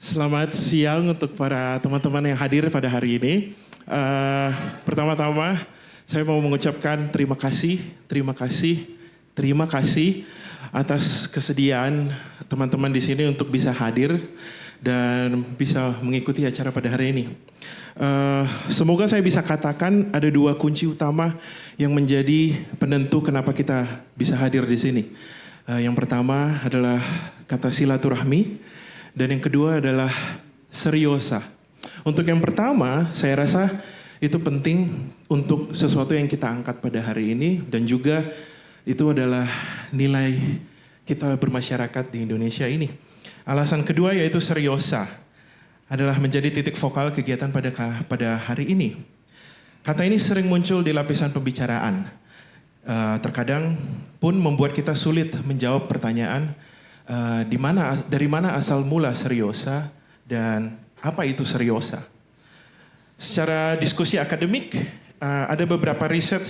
Selamat siang untuk para teman-teman yang hadir pada hari ini. Pertama-tama saya mau mengucapkan terima kasih atas kesediaan teman-teman di sini untuk bisa hadir dan bisa mengikuti acara pada hari ini. Semoga saya bisa katakan ada dua kunci utama yang menjadi penentu kenapa kita bisa hadir di sini. Yang pertama adalah kata silaturahmi. Dan yang kedua adalah seriosa. Untuk yang pertama, saya rasa itu penting untuk sesuatu yang kita angkat pada hari ini. Dan juga itu adalah nilai kita bermasyarakat di Indonesia ini. Alasan kedua yaitu seriosa. Adalah menjadi titik vokal kegiatan pada hari ini. Kata ini sering muncul di lapisan pembicaraan. Terkadang pun membuat kita sulit menjawab pertanyaan, dari mana asal mula seriosa dan apa itu seriosa. Secara diskusi akademik, ada beberapa riset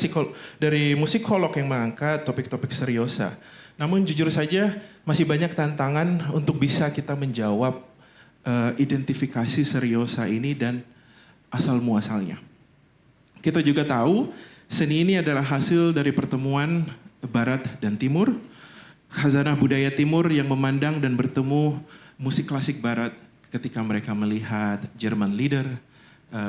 dari musikolog yang mengangkat topik-topik seriosa. Namun jujur saja masih banyak tantangan untuk bisa kita menjawab identifikasi seriosa ini dan asal muasalnya. Kita juga tahu seni ini adalah hasil dari pertemuan Barat dan Timur, khazanah budaya Timur yang memandang dan bertemu musik klasik Barat ketika mereka melihat German Lieder,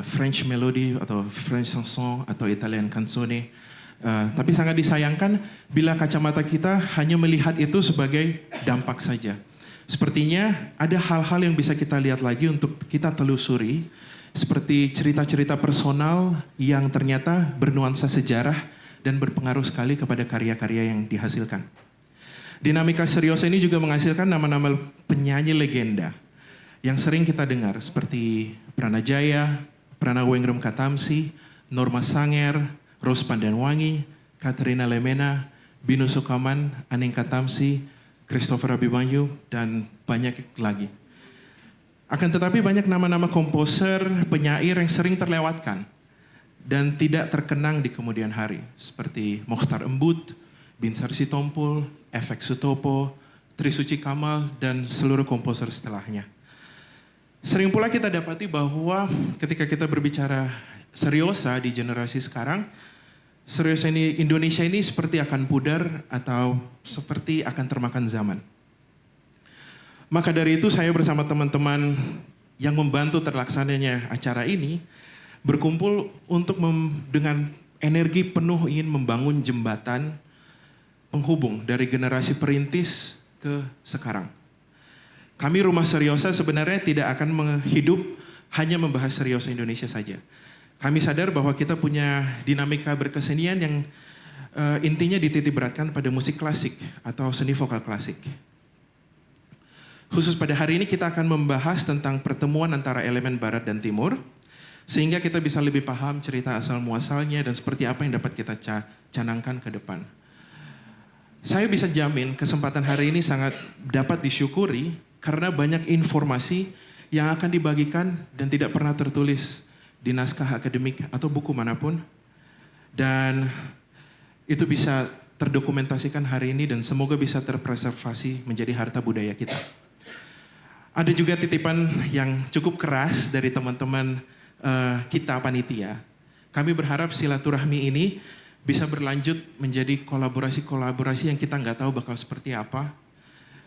French Melody atau French Chanson atau Italian Canzone. Tapi sangat disayangkan bila kacamata kita hanya melihat itu sebagai dampak saja. Sepertinya ada hal-hal yang bisa kita lihat lagi untuk kita telusuri, seperti cerita-cerita personal yang ternyata bernuansa sejarah dan berpengaruh sekali kepada karya-karya yang dihasilkan. Dinamika seriosa ini juga menghasilkan nama-nama penyanyi legenda yang sering kita dengar seperti Pranajaya, Pranawengrum Katamsi, Norma Sanger, Ros Pandanwangi, Katerina Lemena, Binu Sukaman, Aning Katamsi, Christopher Abimanyu, dan banyak lagi. Akan tetapi banyak nama-nama komposer, penyair yang sering terlewatkan dan tidak terkenang di kemudian hari seperti Mokhtar Embut, Binsar Sitompul, Efek Sutopo, Trisuci Kamal, dan seluruh komposer setelahnya. Sering pula kita dapati bahwa ketika kita berbicara seriosa di generasi sekarang, seriosa ini Indonesia ini seperti akan pudar atau seperti akan termakan zaman. Maka dari itu saya bersama teman-teman yang membantu terlaksananya acara ini, berkumpul untuk dengan energi penuh ingin membangun jembatan penghubung dari generasi perintis ke sekarang. Kami Rumah Seriosa sebenarnya tidak akan hidup hanya membahas seriosa Indonesia saja. Kami sadar bahwa kita punya dinamika berkesenian yang intinya dititik beratkan pada musik klasik atau seni vokal klasik. Khusus pada hari ini kita akan membahas tentang pertemuan antara elemen Barat dan Timur, sehingga kita bisa lebih paham cerita asal muasalnya dan seperti apa yang dapat kita canangkan ke depan. Saya bisa jamin kesempatan hari ini sangat dapat disyukuri karena banyak informasi yang akan dibagikan dan tidak pernah tertulis di naskah akademik atau buku manapun. Dan itu bisa terdokumentasikan hari ini dan semoga bisa terpreservasi menjadi harta budaya kita. Ada juga titipan yang cukup keras dari teman-teman kita panitia. Kami berharap silaturahmi ini bisa berlanjut menjadi kolaborasi-kolaborasi yang kita nggak tahu bakal seperti apa.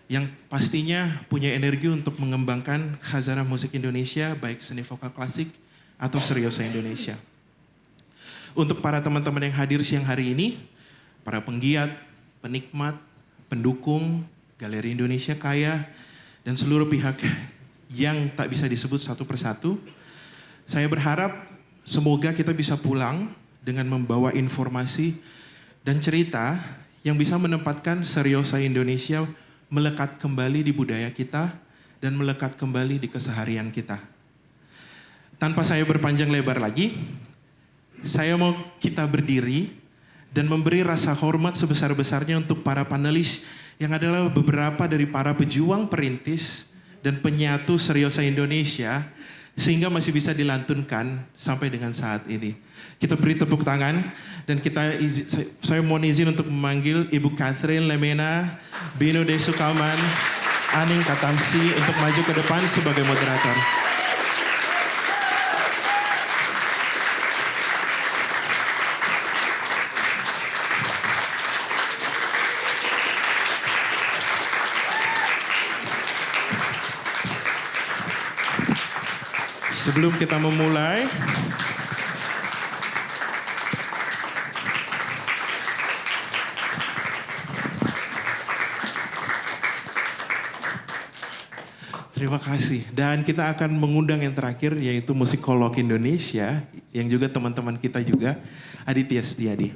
Yang pastinya punya energi untuk mengembangkan khazanah musik Indonesia, baik seni vokal klasik atau seriosa Indonesia. Untuk para teman-teman yang hadir siang hari ini, para penggiat, penikmat, pendukung, Galeri Indonesia Kaya, dan seluruh pihak yang tak bisa disebut satu persatu, saya berharap semoga kita bisa pulang dengan membawa informasi dan cerita yang bisa menempatkan seriosa Indonesia melekat kembali di budaya kita dan melekat kembali di keseharian kita. Tanpa saya berpanjang lebar lagi, saya mau kita berdiri dan memberi rasa hormat sebesar-besarnya untuk para panelis yang adalah beberapa dari para pejuang perintis dan penyatu seriosa Indonesia sehingga masih bisa dilantunkan sampai dengan saat ini. Kita beri tepuk tangan dan saya mohon izin untuk memanggil Ibu Catherine Lemena, Binu de Sukaman, Aning Katamsi untuk maju ke depan sebagai moderator. Sebelum kita memulai, terima kasih. Dan kita akan mengundang yang terakhir yaitu musikolog Indonesia yang juga teman-teman kita juga, Aditya Setiadi.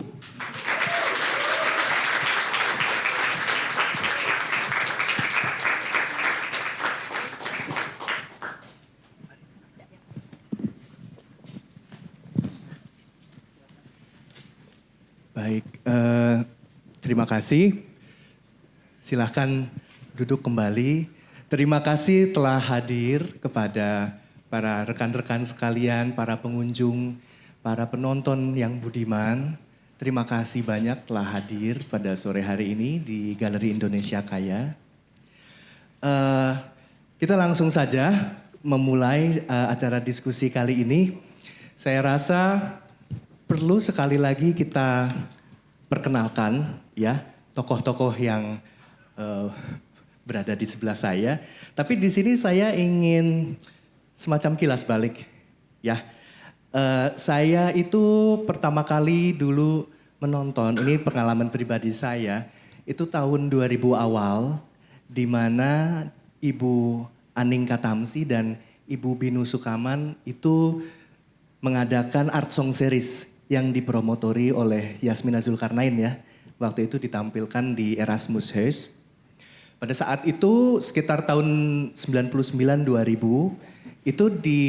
Baik, terima kasih. Silahkan duduk kembali. Terima kasih telah hadir kepada para rekan-rekan sekalian, para pengunjung, para penonton yang budiman. Terima kasih banyak telah hadir pada sore hari ini di Galeri Indonesia Kaya. Kita langsung saja memulai acara diskusi kali ini. Saya rasa perlu sekali lagi kita perkenalkan ya tokoh-tokoh yang berada di sebelah saya. Tapi di sini saya ingin semacam kilas balik ya. Saya itu pertama kali dulu menonton, ini pengalaman pribadi saya, itu tahun 2000 awal di mana Ibu Aning Katamsi dan Ibu Binu Sukaman itu mengadakan art song series yang dipromotori oleh Yasmina Zulkarnain ya. Waktu itu ditampilkan di Erasmus House. Pada saat itu sekitar tahun 99-2000 itu di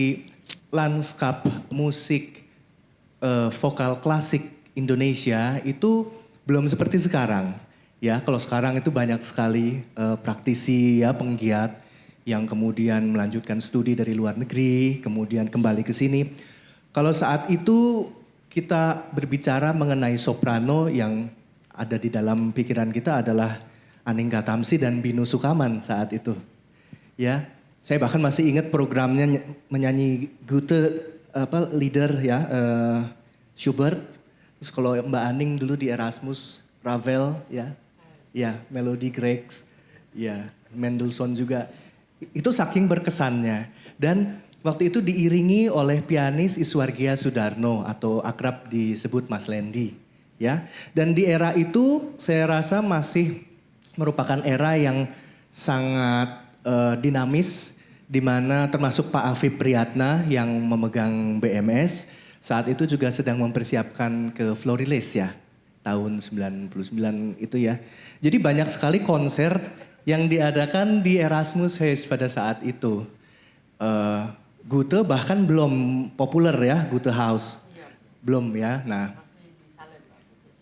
lanskap musik vokal klasik Indonesia itu belum seperti sekarang. Ya, kalau sekarang itu banyak sekali praktisi ya penggiat yang kemudian melanjutkan studi dari luar negeri, kemudian kembali ke sini. Kalau saat itu kita berbicara mengenai soprano yang ada di dalam pikiran kita adalah Aning Katamsi dan Binu Sukaman saat itu. Ya, saya bahkan masih ingat programnya menyanyi Goethe leader ya Schubert. Terus kalau Mbak Aning dulu di Erasmus, Ravel ya Melody Gregs, ya Mendelssohn juga. Itu saking berkesannya dan waktu itu diiringi oleh pianis Iswargia Sudarno atau akrab disebut Mas Lendi, ya. Dan di era itu saya rasa masih merupakan era yang sangat dinamis, di mana termasuk Pak Afif Priyatna yang memegang BMS saat itu juga sedang mempersiapkan ke Floriles ya, tahun 99 itu ya. Jadi banyak sekali konser yang diadakan di Erasmus House pada saat itu. Goethe bahkan belum populer ya, Goethe House. Belum ya, nah.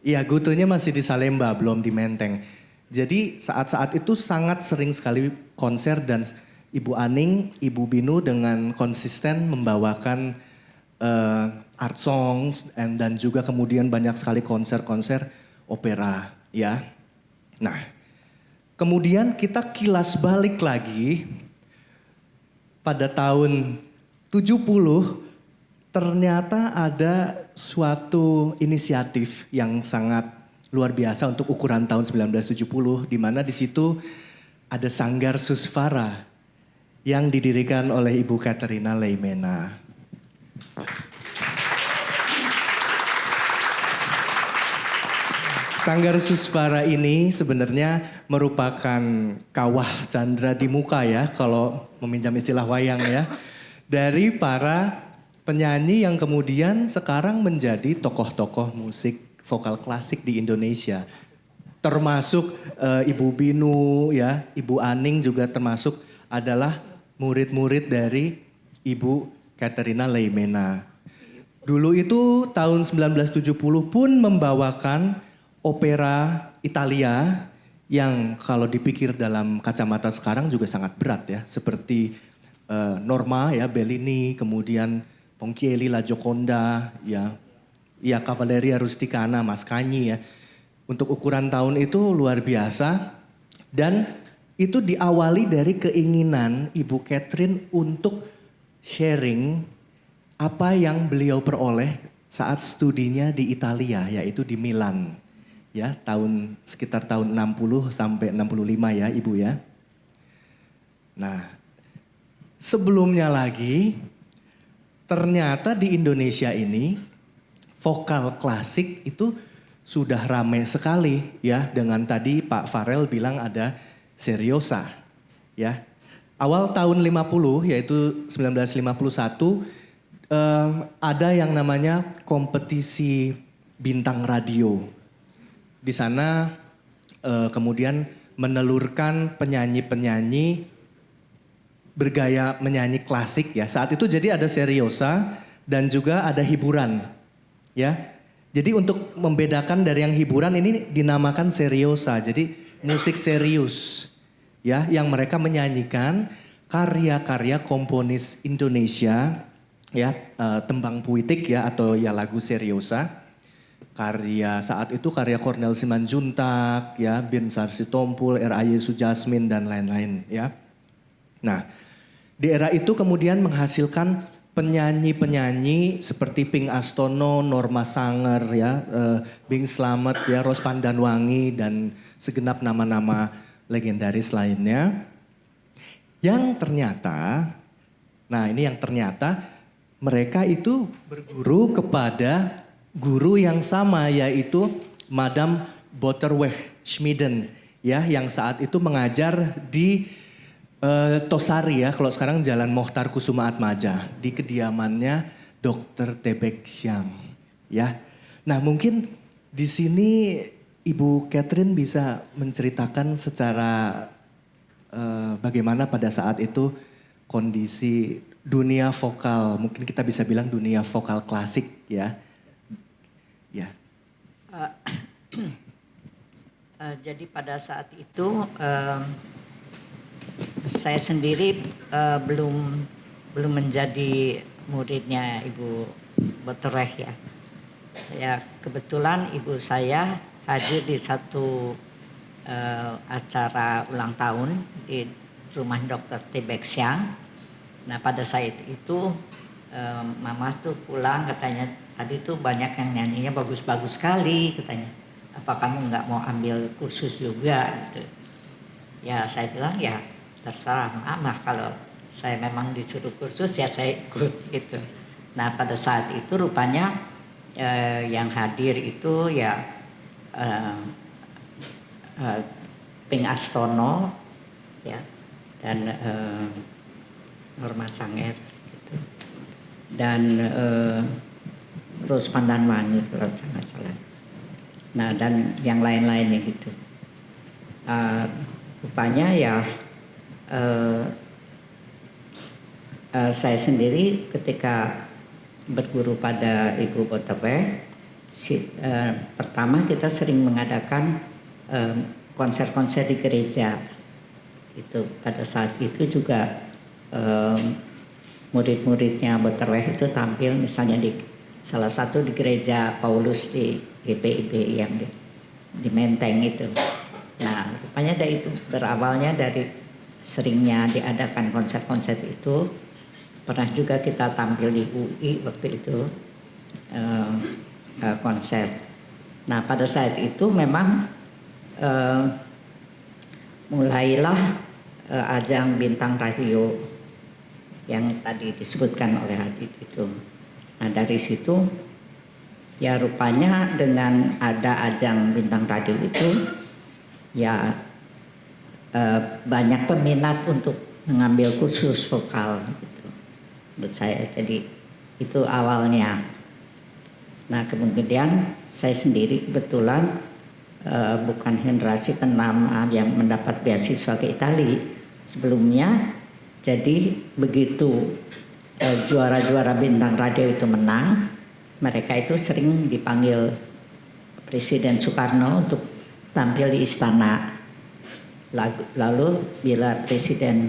Iya, Goethe-nya masih di Salemba, belum di Menteng. Jadi saat-saat itu sangat sering sekali konser dan Ibu Aning, Ibu Binu dengan konsisten membawakan art songs dan juga kemudian banyak sekali konser-konser opera ya. Nah, kemudian kita kilas balik lagi pada tahun 70 ternyata ada suatu inisiatif yang sangat luar biasa untuk ukuran tahun 1970 di mana di situ ada Sanggar Susvara yang didirikan oleh Ibu Katerina Leimena. Sanggar Susvara ini sebenarnya merupakan kawah candra di muka ya kalau meminjam istilah wayang ya. Dari para penyanyi yang kemudian sekarang menjadi tokoh-tokoh musik vokal klasik di Indonesia. Termasuk Ibu Binu ya, Ibu Aning juga termasuk adalah murid-murid dari Ibu Katerina Leimena. Dulu itu tahun 1970 pun membawakan opera Italia yang kalau dipikir dalam kacamata sekarang juga sangat berat ya. Seperti Norma ya, Bellini, kemudian Ponchielli, La Gioconda, ya Cavalleria Rusticana, Mascagni ya. Untuk ukuran tahun itu luar biasa dan itu diawali dari keinginan Ibu Catherine untuk sharing apa yang beliau peroleh saat studinya di Italia, yaitu di Milan. Ya, sekitar tahun 60 sampai 65 ya, Ibu ya. Nah, sebelumnya lagi ternyata di Indonesia ini vokal klasik itu sudah ramai sekali ya, dengan tadi Pak Farel bilang ada seriosa ya. Awal tahun 50 yaitu 1951 ada yang namanya kompetisi bintang radio. Di sana kemudian menelurkan penyanyi-penyanyi bergaya menyanyi klasik ya. Saat itu jadi ada seriosa dan juga ada hiburan ya. Jadi untuk membedakan dari yang hiburan ini dinamakan seriosa. Jadi musik serius ya, yang mereka menyanyikan karya-karya komponis Indonesia ya, tembang puitik ya atau ya lagu seriosa. Karya saat itu karya Cornel Simanjuntak ya, Bin Sarsitompul, R.A.Y. Sujasmin dan lain-lain ya. Nah, di era itu kemudian menghasilkan penyanyi-penyanyi seperti Ping Astono, Norma Sanger ya, Bing Slamet ya, Ros Pandanwangi dan segenap nama-nama legendaris lainnya. Yang ternyata, nah ini yang ternyata mereka itu berguru kepada guru yang sama, yaitu Madame Botterweg Schmiden ya, yang saat itu mengajar di Tosari ya, kalau sekarang Jalan Mohtar Kusuma Atmaja, di kediamannya Dr. Tebek Syam ya. Nah, mungkin di sini Ibu Catherine bisa menceritakan secara bagaimana pada saat itu kondisi dunia vokal, mungkin kita bisa bilang dunia vokal klasik ya. Ya. Jadi pada saat itu saya sendiri belum menjadi muridnya Ibu Botterweg ya. Ya kebetulan ibu saya hadir di satu acara ulang tahun di rumah Dr. Tebek Syang. Nah pada saat itu mama tuh pulang katanya, tadi tuh banyak yang nyanyinya bagus-bagus sekali katanya. Apa kamu nggak mau ambil kursus juga gitu. Ya saya bilang ya terserah mama, kalau saya memang disuruh kursus ya saya ikut gitu. Nah pada saat itu rupanya yang hadir itu ya Ping Astono ya dan Norma Sanger gitu. Dan Ros Pandanwangi kalau jangan salah. Nah dan yang lain-lainnya gitu. Rupanya ya saya sendiri ketika berguru pada Ibu Botterweg, pertama kita sering mengadakan konser-konser di gereja. Itu pada saat itu juga murid-muridnya Botterweg itu tampil misalnya di salah satu di gereja Paulus di GPIB yang di Menteng itu. Nah rupanya dari itu berawalnya dari seringnya diadakan konser-konser itu. Pernah juga kita tampil di UI waktu itu konser. Nah pada saat itu memang mulailah ajang bintang radio yang tadi disebutkan oleh Hadid itu. Nah dari situ ya rupanya dengan ada ajang bintang radio itu ya banyak peminat untuk mengambil kursus vokal gitu, menurut saya. Jadi itu awalnya. Nah kemudian saya sendiri kebetulan bukan generasi ke-6 yang mendapat beasiswa ke Italia. Sebelumnya jadi begitu juara-juara bintang radio itu menang, mereka itu sering dipanggil Presiden Soekarno untuk tampil di istana. Lalu bila Presiden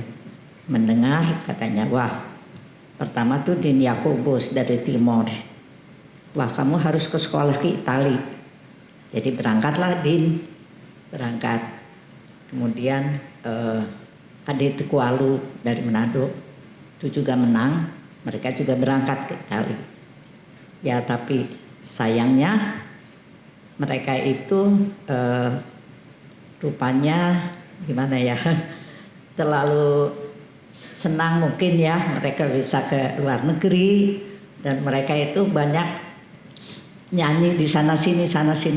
mendengar katanya, wah pertama tuh Din Yakobus dari Timor, wah kamu harus ke sekolah ke Italia. Jadi berangkatlah Din, berangkat. kemudian Ade Tukualu dari Manado itu juga menang, mereka juga berangkat ke Italia. Ya tapi sayangnya mereka itu rupanya gimana ya, terlalu senang mungkin ya mereka bisa ke luar negeri, dan mereka itu banyak nyanyi di sana sini,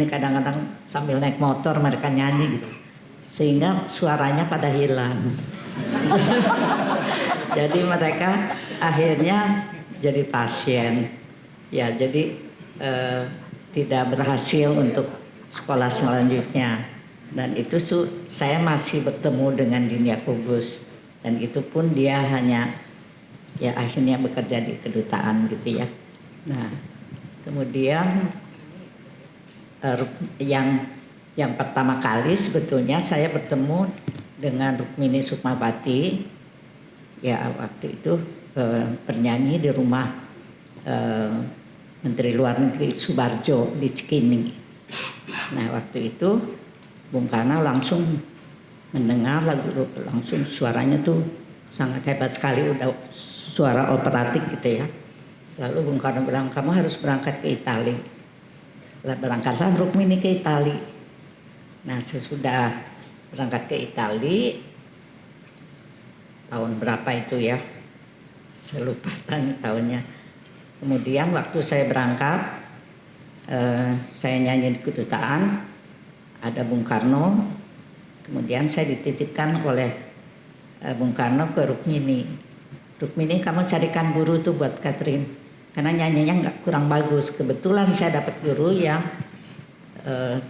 kadang-kadang sambil naik motor mereka nyanyi gitu, sehingga suaranya pada hilang. Jadi mereka akhirnya jadi pasien, ya jadi tidak berhasil untuk sekolah selanjutnya. Dan itu saya masih bertemu dengan Din Yakobus, dan itu pun dia hanya ya akhirnya bekerja di kedutaan gitu ya. Nah kemudian yang pertama kali sebetulnya saya bertemu dengan Rukmini Sukmawati, ya waktu itu bernyanyi di rumah Menteri Luar Negeri Subarjo di Cikini. Nah waktu itu Bung Karno langsung mendengar lagu, langsung suaranya tuh sangat hebat sekali, udah suara operatik gitu ya. Lalu Bung Karno bilang, kamu harus berangkat ke Italia. Berangkatlah Rukmini ke Italia. Nah sesudah berangkat ke Italia, tahun berapa itu ya, saya lupa tahunnya. Kemudian waktu saya berangkat, saya nyanyi di kedutaan, ada Bung Karno, kemudian saya dititipkan oleh Bung Karno ke Rukmini. Rukmini, kamu carikan guru tuh buat Catherine, karena nyanyinya nggak kurang bagus. Kebetulan saya dapat guru yang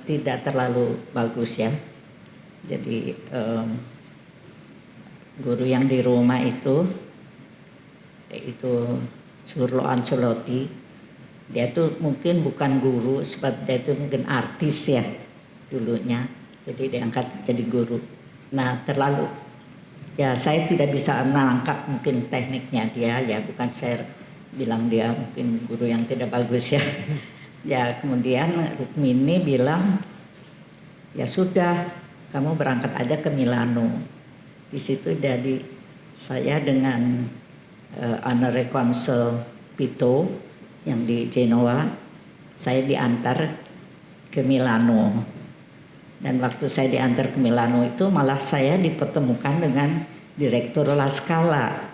tidak terlalu bagus ya. Jadi guru yang di Roma itu Surlo Ancelotti, dia tuh mungkin bukan guru sebab dia itu mungkin artis ya dulunya, jadi diangkat jadi guru. Nah terlalu ya saya tidak bisa menangkap mungkin tekniknya dia ya, bukan saya bilang dia mungkin guru yang tidak bagus ya. Ya kemudian Rukmini bilang ya sudah kamu berangkat aja ke Milano. Di situ jadi saya dengan Honorary Consul Pito yang di Genoa, saya diantar ke Milano. Dan waktu saya diantar ke Milano itu malah saya dipertemukan dengan Direktur La Scala,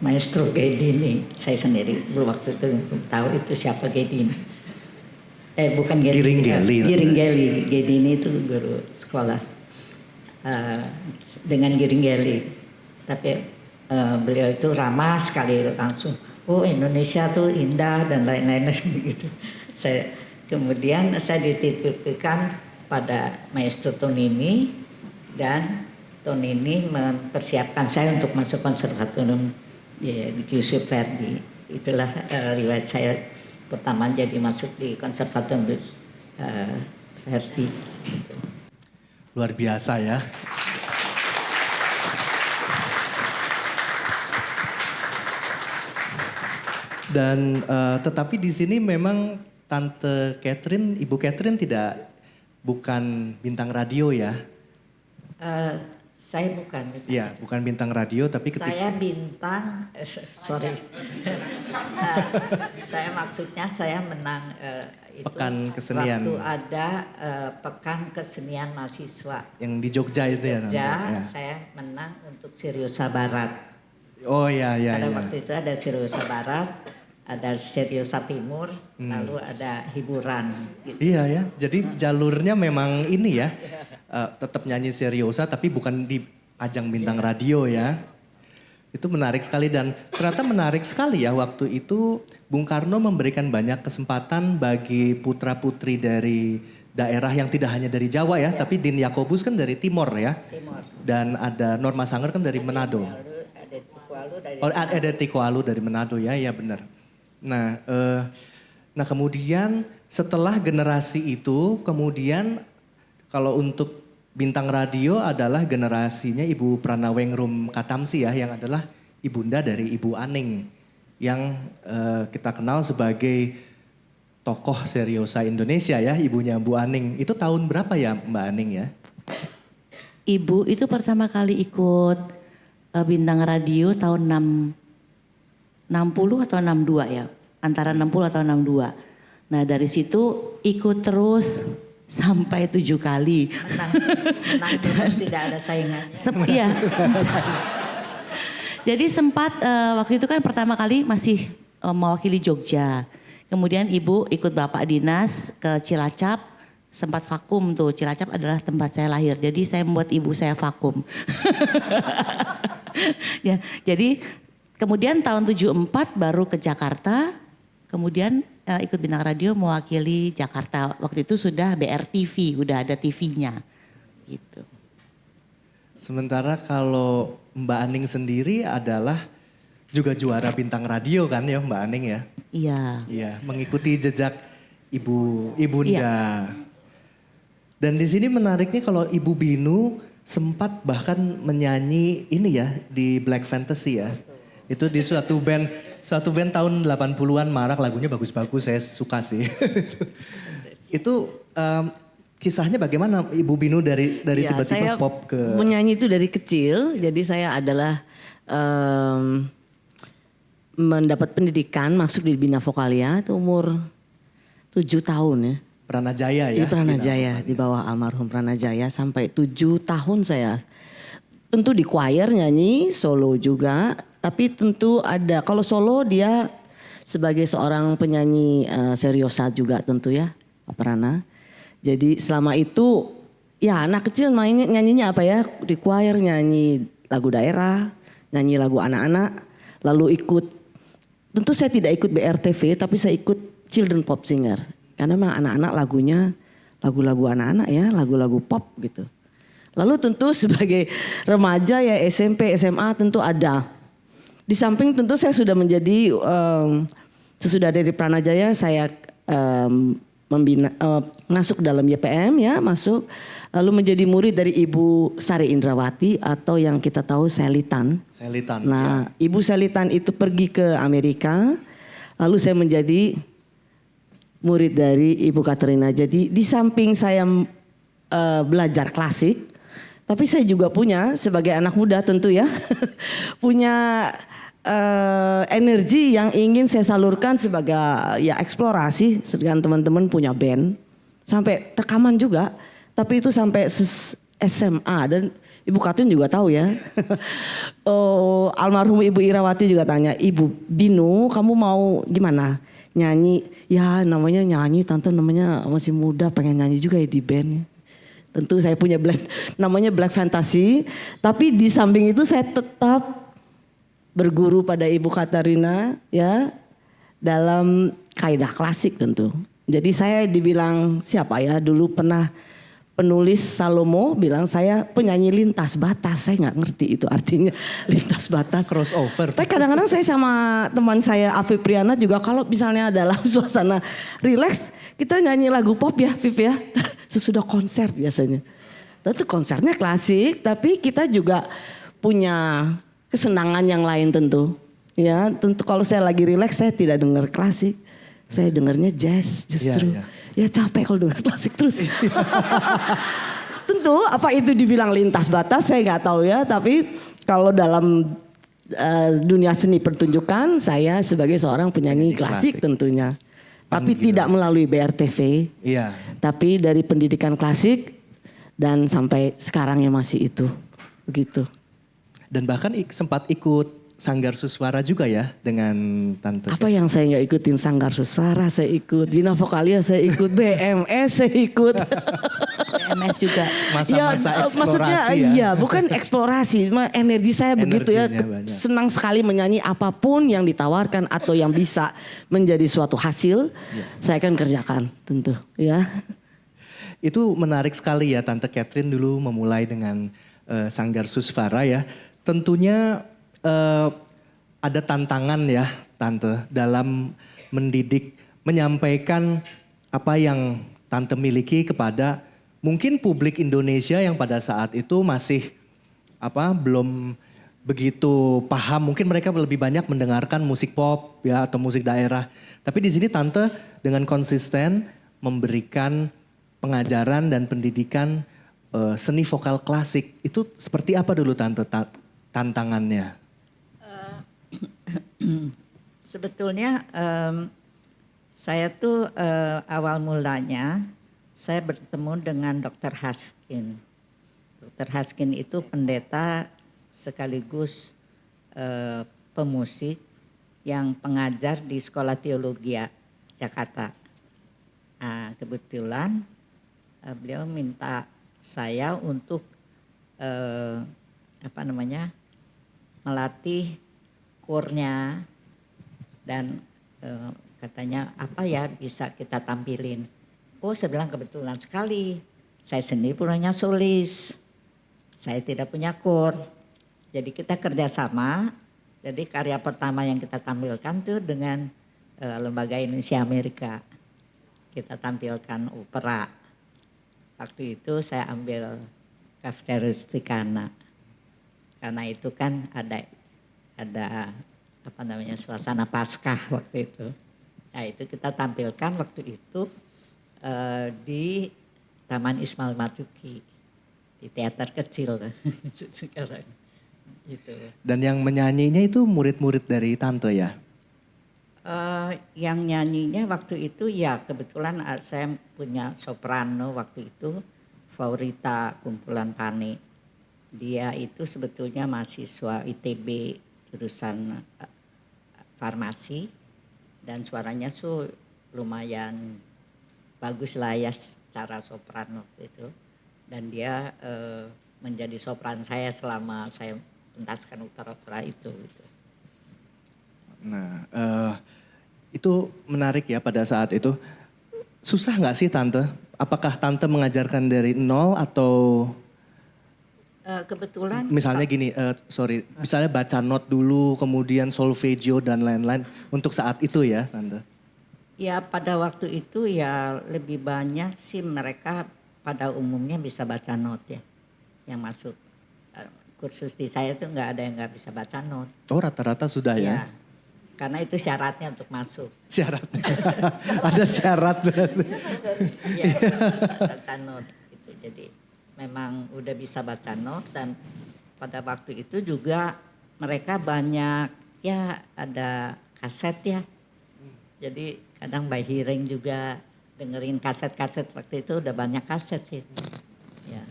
Maestro Ghedini. Saya sendiri waktu itu tahu itu siapa Ghedini. Bukan Ghedini. Giringhelli. Ghedini itu guru sekolah dengan Giringhelli. Tapi beliau itu ramah sekali, langsung, oh Indonesia tuh indah dan lain-lain gitu. Kemudian saya dititipkan pada Maestro Tonini, dan Tonini mempersiapkan saya untuk masuk konservatorium Giuseppe Verdi. Itulah riwayat saya pertama jadi masuk di konservatorium Verdi. Gitu. Luar biasa ya. Dan tetapi di sini memang Tante Catherine, Ibu Catherine bukan bintang radio ya? Saya bukan. Iya, bukan bintang radio, tapi saya bintang, sorry. Saya maksudnya saya menang itu Pekan Kesenian. waktu ada Pekan Kesenian Mahasiswa. Yang di Jogja itu ya? Jogja, saya menang untuk Seriosa Barat. Oh iya. Pada waktu itu ada Seriosa Barat, ada Seriosa Timur, lalu ada hiburan. Gitu. Iya ya, jadi jalurnya memang ini ya, tetap nyanyi seriosa tapi bukan di ajang bintang radio ya. Itu menarik sekali, dan ternyata menarik sekali ya waktu itu Bung Karno memberikan banyak kesempatan bagi putra-putri dari daerah yang tidak hanya dari Jawa ya, tapi Din Yakobus kan dari Timor ya. Timor. Dan ada Norma Sanger kan dari Manado. Ada Tikualu dari Manado ya, ya benar. Nah kemudian setelah generasi itu, kemudian kalau untuk bintang radio adalah generasinya Ibu Pranawengrum Katamsi ya, yang adalah ibunda dari Ibu Aning, yang kita kenal sebagai tokoh seriosa Indonesia ya, ibunya Bu Aning. Itu tahun berapa ya Mbak Aning ya? Ibu itu pertama kali ikut Bintang Radio tahun 60 atau 62 ya. Antara 60 atau 62. Nah dari situ ikut terus sampai 7 kali. Menang terus tidak ada saingannya. Iya. Jadi sempat waktu itu kan pertama kali masih mewakili Jogja. Kemudian ibu ikut bapak dinas ke Cilacap. Sempat vakum tuh, Cilacap adalah tempat saya lahir. Jadi saya membuat ibu saya vakum. Ya, jadi kemudian tahun 74 baru ke Jakarta. Kemudian ikut Bintang Radio mewakili Jakarta. Waktu itu sudah BRTV, udah ada TV-nya. Gitu. Sementara kalau Mbak Aning sendiri adalah juga juara Bintang Radio kan ya Mbak Aning ya? Iya. Iya, mengikuti jejak ibunda. Iya. Dan di sini menariknya kalau Ibu Binu sempat bahkan menyanyi ini ya di Black Fantasy ya. Itu di suatu band tahun 80-an marak, lagunya bagus-bagus, saya suka sih. Itu kisahnya bagaimana Ibu Binu dari Ya, tiba-tiba saya pop ke... menyanyi itu dari kecil, jadi saya adalah mendapat pendidikan masuk di Bina Vokalia itu umur 7 tahun ya. Pranajaya ya? Di Pranajaya, di bawah almarhum Pranajaya sampai 7 tahun saya. Tentu di choir nyanyi, solo juga. Tapi tentu ada, kalau solo dia sebagai seorang penyanyi seriosa juga tentu ya, Pak Prana. Jadi selama itu ya anak kecil nyanyinya apa ya, di choir nyanyi lagu daerah, nyanyi lagu anak-anak. Lalu ikut, tentu saya tidak ikut BRTV tapi saya ikut Children Pop Singer. Karena memang anak-anak lagunya lagu-lagu anak-anak ya, lagu-lagu pop gitu. Lalu tentu sebagai remaja ya SMP, SMA tentu ada. Di samping tentu saya sudah menjadi, sesudah dari Pranajaya saya masuk dalam YPM ya, masuk. Lalu menjadi murid dari Ibu Sari Indrawati atau yang kita tahu Selitan. Selitan. Nah Ibu Selitan itu pergi ke Amerika, lalu saya menjadi murid dari Ibu Katerina. Jadi di samping saya belajar klasik, tapi saya juga punya sebagai anak muda tentu ya, punya energi yang ingin saya salurkan sebagai ya eksplorasi dengan teman-teman punya band. Sampai rekaman juga, tapi itu sampai SMA dan Ibu Katrin juga tahu ya. Almarhum Ibu Irawati juga tanya, Ibu Binu kamu mau gimana? Nyanyi, ya namanya nyanyi, tante namanya masih muda pengen nyanyi juga ya di band. Tentu saya punya namanya Black Fantasy, tapi di samping itu saya tetap berguru pada Ibu Katarina ya dalam kaidah klasik tentu. Jadi saya dibilang siapa ya dulu pernah penulis Salomo bilang saya penyanyi lintas batas. Saya nggak ngerti itu artinya lintas batas. Crossover. Tapi kadang-kadang saya sama teman saya Afif Priana juga kalau misalnya dalam suasana relax kita nyanyi lagu pop ya Afif ya. Sesudah konser biasanya. Tentu konsernya klasik tapi kita juga punya kesenangan yang lain tentu. Ya tentu kalau saya lagi relax saya tidak dengar klasik. Saya dengarnya jazz justru. Ya capek kalau dengar klasik terus. Tentu apa itu dibilang lintas batas saya nggak tahu ya. Tapi kalau dalam dunia seni pertunjukan saya sebagai seorang penyanyi klasik tentunya. Tapi tidak melalui BRTV. Iya. Tapi dari pendidikan klasik dan sampai sekarang ya masih itu. Begitu. Dan bahkan sempat ikut Sanggar Suswara juga ya dengan Tante. Apa yang saya nggak ikutin Sanggar Suswara saya ikut, Bina Vokalia saya ikut, BMS saya ikut. BMS juga. Masa-masa eksplorasi maksudnya, ya. iya bukan eksplorasi, energi saya begitu ya. Energinya banyak. Senang sekali menyanyi apapun yang ditawarkan atau yang bisa menjadi suatu hasil, saya akan kerjakan tentu ya. Itu menarik sekali ya Tante Catherine dulu memulai dengan Sanggar Suswara ya. Tentunya ada tantangan ya Tante dalam mendidik, menyampaikan apa yang Tante miliki kepada mungkin publik Indonesia yang pada saat itu masih belum begitu paham. Mungkin mereka lebih banyak mendengarkan musik pop ya atau musik daerah. Tapi di sini Tante dengan konsisten memberikan pengajaran dan pendidikan seni vokal klasik itu seperti apa dulu Tante tantangannya? Sebetulnya saya tuh awal mulanya saya bertemu dengan Dr. Haskin. Dr. Haskin itu pendeta sekaligus pemusik yang pengajar di Sekolah Teologi Jakarta. Nah, kebetulan beliau minta saya untuk melatih kurnya dan katanya apa ya bisa kita tampilin. Oh, saya bilang kebetulan sekali. Saya sendiri punya solis. Saya tidak punya kur. Jadi kita kerjasama. Jadi karya pertama yang kita tampilkan tuh dengan Lembaga Indonesia Amerika. Kita tampilkan opera. Waktu itu saya ambil Kafka Rusticana. Karena itu kan ada suasana Paskah waktu itu. Nah itu kita tampilkan waktu itu di Taman Ismail Marzuki. Di teater kecil sekarang. Gitu. Dan yang menyanyinya itu murid-murid dari Tante ya? Yang nyanyinya waktu itu ya kebetulan saya punya soprano waktu itu, Faurita Kumpulan Pane. Dia itu sebetulnya mahasiswa ITB jurusan farmasi dan suaranya lumayan bagus lah ya secara soprano itu. Dan dia menjadi sopran saya selama saya pentaskan opera-opera itu. Gitu. Nah, itu menarik ya pada saat itu. Susah nggak sih Tante? Apakah Tante mengajarkan dari nol atau kebetulan misalnya gini, misalnya baca not dulu, kemudian solfeggio dan lain-lain untuk saat itu ya Tante? Ya pada waktu itu ya lebih banyak sih mereka pada umumnya bisa baca not ya yang masuk. Kursus di saya itu nggak ada yang nggak bisa baca not. Oh rata-rata sudah ya? Karena itu syaratnya untuk masuk. Syaratnya, ada syarat berarti. Iya, baca not gitu. Jadi memang udah bisa baca not dan pada waktu itu juga mereka banyak ya ada kaset ya. Jadi kadang by hearing juga dengerin kaset-kaset waktu itu udah banyak kaset sih. Ya.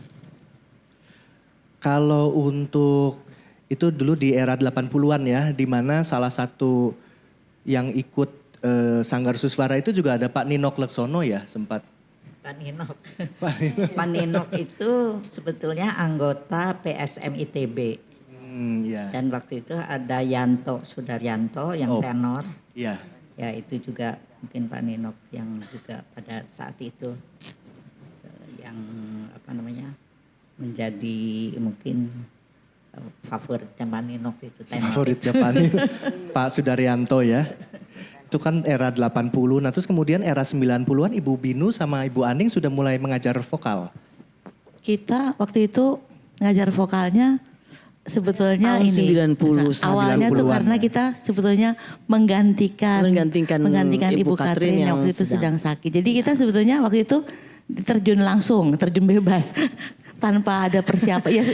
Kalau untuk itu dulu di era 80-an ya, di mana salah satu yang ikut Sanggar Suswara itu juga ada Pak Ninok Leksono ya sempat. Pak Ninok. Pak Ninok itu sebetulnya anggota PSM ITB. Ya. Dan waktu itu ada Yanto Sudaryanto yang tenor. Iya. Ya itu juga mungkin Pak Ninok yang juga pada saat itu yang menjadi mungkin favoritnya Pak Ninok itu tenor. Favoritnya Pak Sudaryanto ya. Itu kan era 80, nah terus kemudian era 90-an Ibu Binu sama Ibu Aning sudah mulai mengajar vokal. Kita waktu itu ngajar vokalnya sebetulnya Tahun ini 90, awalnya tuh 90-an karena ya. kita sebetulnya menggantikan Ibu Ibu Katrin Katrin yang waktu itu sedang sakit. Jadi kita sebetulnya waktu itu terjun bebas tanpa ada persiapan. Ya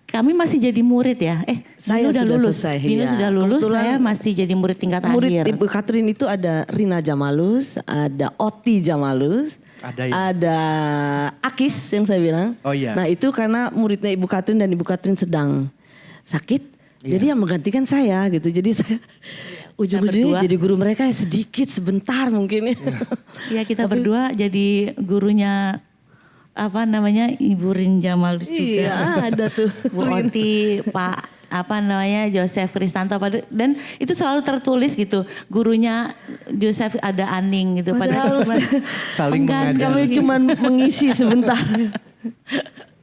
kami masih jadi murid ya. Saya Binu udah sudah lulus. selesai, Binu ya. sudah lulus, Kebetulan saya masih jadi murid tingkat Murid akhir. Ibu Katrin itu ada Rina Jamalus, ada Oti Jamalus, Ada ya? ada Akis yang saya bilang. Oh iya. Nah itu karena muridnya Ibu Katrin dan Ibu Katrin sedang sakit, jadi yang menggantikan saya gitu. Jadi saya ujung-ujungnya berdua. jadi guru mereka ya sedikit sebentar mungkin ya. Iya kita berdua jadi gurunya Ibu Rin Jamalus juga. Iya ada tuh. Bu Oti, Pak Joseph Kristanto dan itu selalu tertulis gitu. Gurunya Joseph ada Aning gitu Padahal saling mengajar. Kami cuma mengisi sebentar.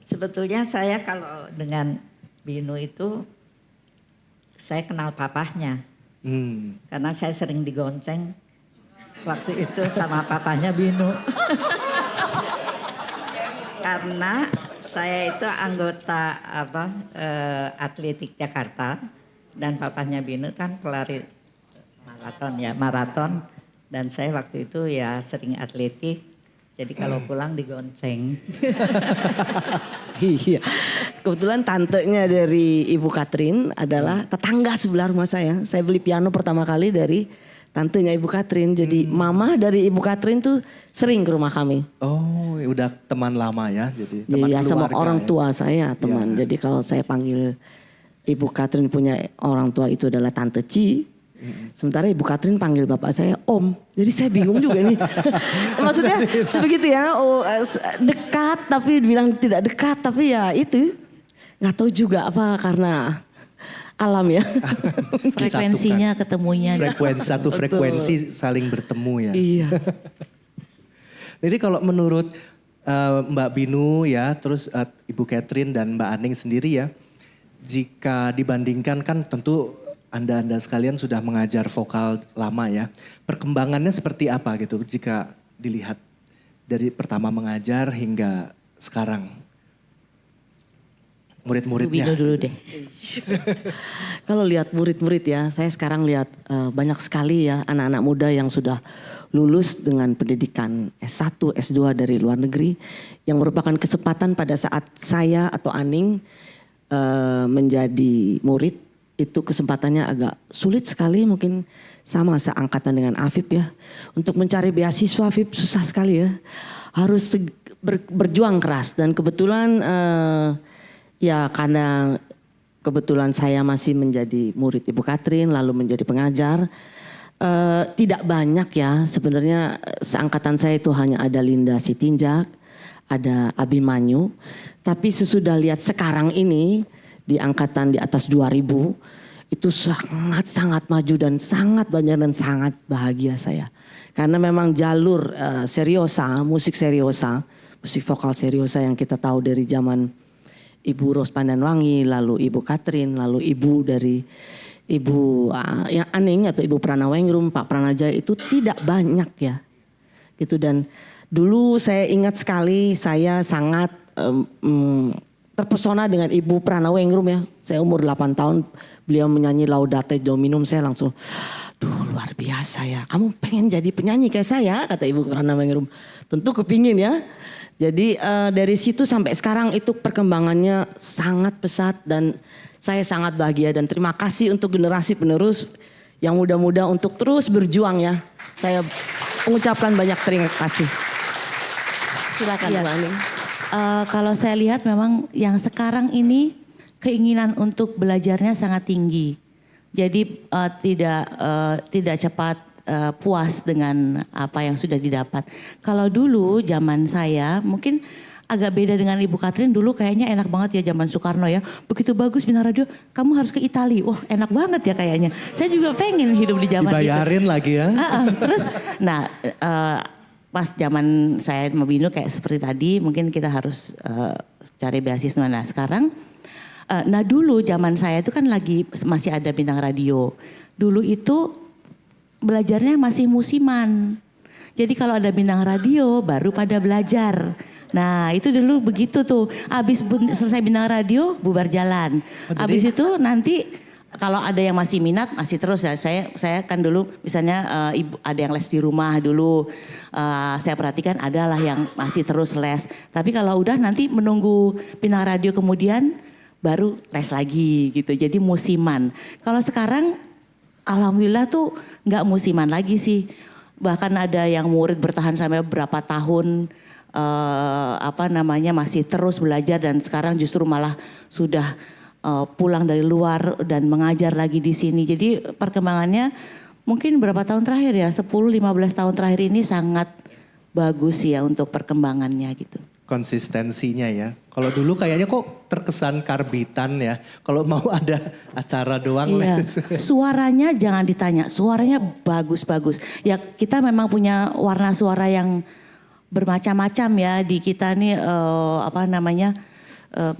Sebetulnya saya kalau dengan Binu itu saya kenal papahnya. Karena saya sering digonceng waktu itu sama papahnya Binu. Karena saya itu anggota atletik Jakarta dan papahnya Binu kan pelari maraton dan saya waktu itu ya sering atletik Jadi kalau pulang digonceng. Iya. Kebetulan tantenya dari Ibu Katrin adalah tetangga sebelah rumah saya. Saya beli piano pertama kali dari tantenya Ibu Katrin. Jadi mama dari Ibu Katrin tuh sering ke rumah kami. Oh, udah teman lama ya, jadi teman Iya, sama keluarga orang ya. tua saya teman. Jadi kalau saya panggil Ibu Katrin punya orang tua itu adalah Tante Ci. Sementara Ibu Katrin panggil bapak saya Om. Jadi saya bingung juga nih. Maksudnya sebegitu ya, dekat tapi bilang tidak dekat. Tapi ya itu gak tahu juga apa karena alam ya. Frekuensinya ketemunya. Satu frekuensi saling bertemu ya. Iya. Jadi kalau menurut Mbak Binu ya, terus Ibu Catherine dan Mbak Aning sendiri ya, jika dibandingkan kan tentu Anda sekalian sudah mengajar vokal lama ya. Perkembangannya seperti apa gitu jika dilihat dari pertama mengajar hingga sekarang? Murid-muridnya. Bino dulu deh. Kalau lihat murid-murid ya, saya sekarang lihat banyak sekali ya anak-anak muda yang sudah lulus dengan pendidikan S1, S2 dari luar negeri. Yang merupakan kesempatan pada saat saya atau Aning menjadi murid. Itu kesempatannya agak sulit sekali, mungkin sama seangkatan dengan Afif ya. Untuk mencari beasiswa Afif susah sekali ya. Harus berjuang keras dan kebetulan ya karena kebetulan saya masih menjadi murid Ibu Katrin lalu menjadi pengajar. Tidak banyak ya sebenarnya seangkatan saya itu hanya ada Linda Sitinjak, ada Abimanyu. Tapi sesudah lihat sekarang ini di angkatan di atas 2000 itu sangat maju dan sangat banyak dan sangat bahagia saya. Karena memang jalur seriosa, musik vokal seriosa yang kita tahu dari zaman Ibu Ros Pandanwangi, lalu Ibu Katrin, lalu Ibu dari Ibu yang Aning atau Ibu Pranawengrum, Pak Pranajaya itu tidak banyak ya. Gitu dan dulu saya ingat sekali saya sangat terpesona dengan Ibu Pranawengrum ya. Saya umur 8 tahun beliau menyanyi Laudate Dominum, saya langsung luar biasa ya. Kamu pengen jadi penyanyi kayak saya, kata Ibu Pranawengrum. Tentu kepingin ya. Jadi dari situ sampai sekarang itu perkembangannya sangat pesat dan saya sangat bahagia dan terima kasih untuk generasi penerus yang muda-muda untuk terus berjuang ya. Saya mengucapkan banyak terima kasih. Silakan Iya. Bu Aning. Kalau saya lihat memang yang sekarang ini keinginan untuk belajarnya sangat tinggi. Jadi tidak cepat puas dengan apa yang sudah didapat. Kalau dulu zaman saya mungkin agak beda dengan Ibu Katrin, dulu kayaknya enak banget ya zaman Soekarno ya. Begitu bagus Bintang Radio, kamu harus ke Italia. Wah enak banget ya kayaknya. Saya juga pengen hidup di zaman itu. Dibayarin lagi ya. Terus pas zaman saya sama Bino kayak seperti tadi, mungkin kita harus cari beasiswa. Nah sekarang, dulu zaman saya itu kan lagi masih ada Bintang Radio. Dulu itu belajarnya masih musiman. Jadi kalau ada Bintang Radio baru pada belajar. Nah itu dulu begitu tuh, abis selesai Bintang Radio bubar jalan. Abis itu nanti kalau ada yang masih minat masih terus ya. Saya kan dulu misalnya ibu ada yang les di rumah dulu. Saya perhatikan adalah yang masih terus les. Tapi kalau udah nanti menunggu Bintang Radio kemudian baru les lagi gitu. Jadi musiman. Kalau sekarang alhamdulillah tuh nggak musiman lagi sih. Bahkan ada yang murid bertahan sampai berapa tahun masih terus belajar dan sekarang justru malah sudah pulang dari luar dan mengajar lagi di sini. Jadi perkembangannya mungkin berapa tahun terakhir ya, 10-15 tahun terakhir ini sangat bagus ya untuk perkembangannya gitu. Konsistensinya ya. Kalau dulu kayaknya kok terkesan karbitan ya. Kalau mau ada acara doang. Iya. Suaranya jangan ditanya, suaranya bagus-bagus. Ya kita memang punya warna suara yang bermacam-macam ya di kita nih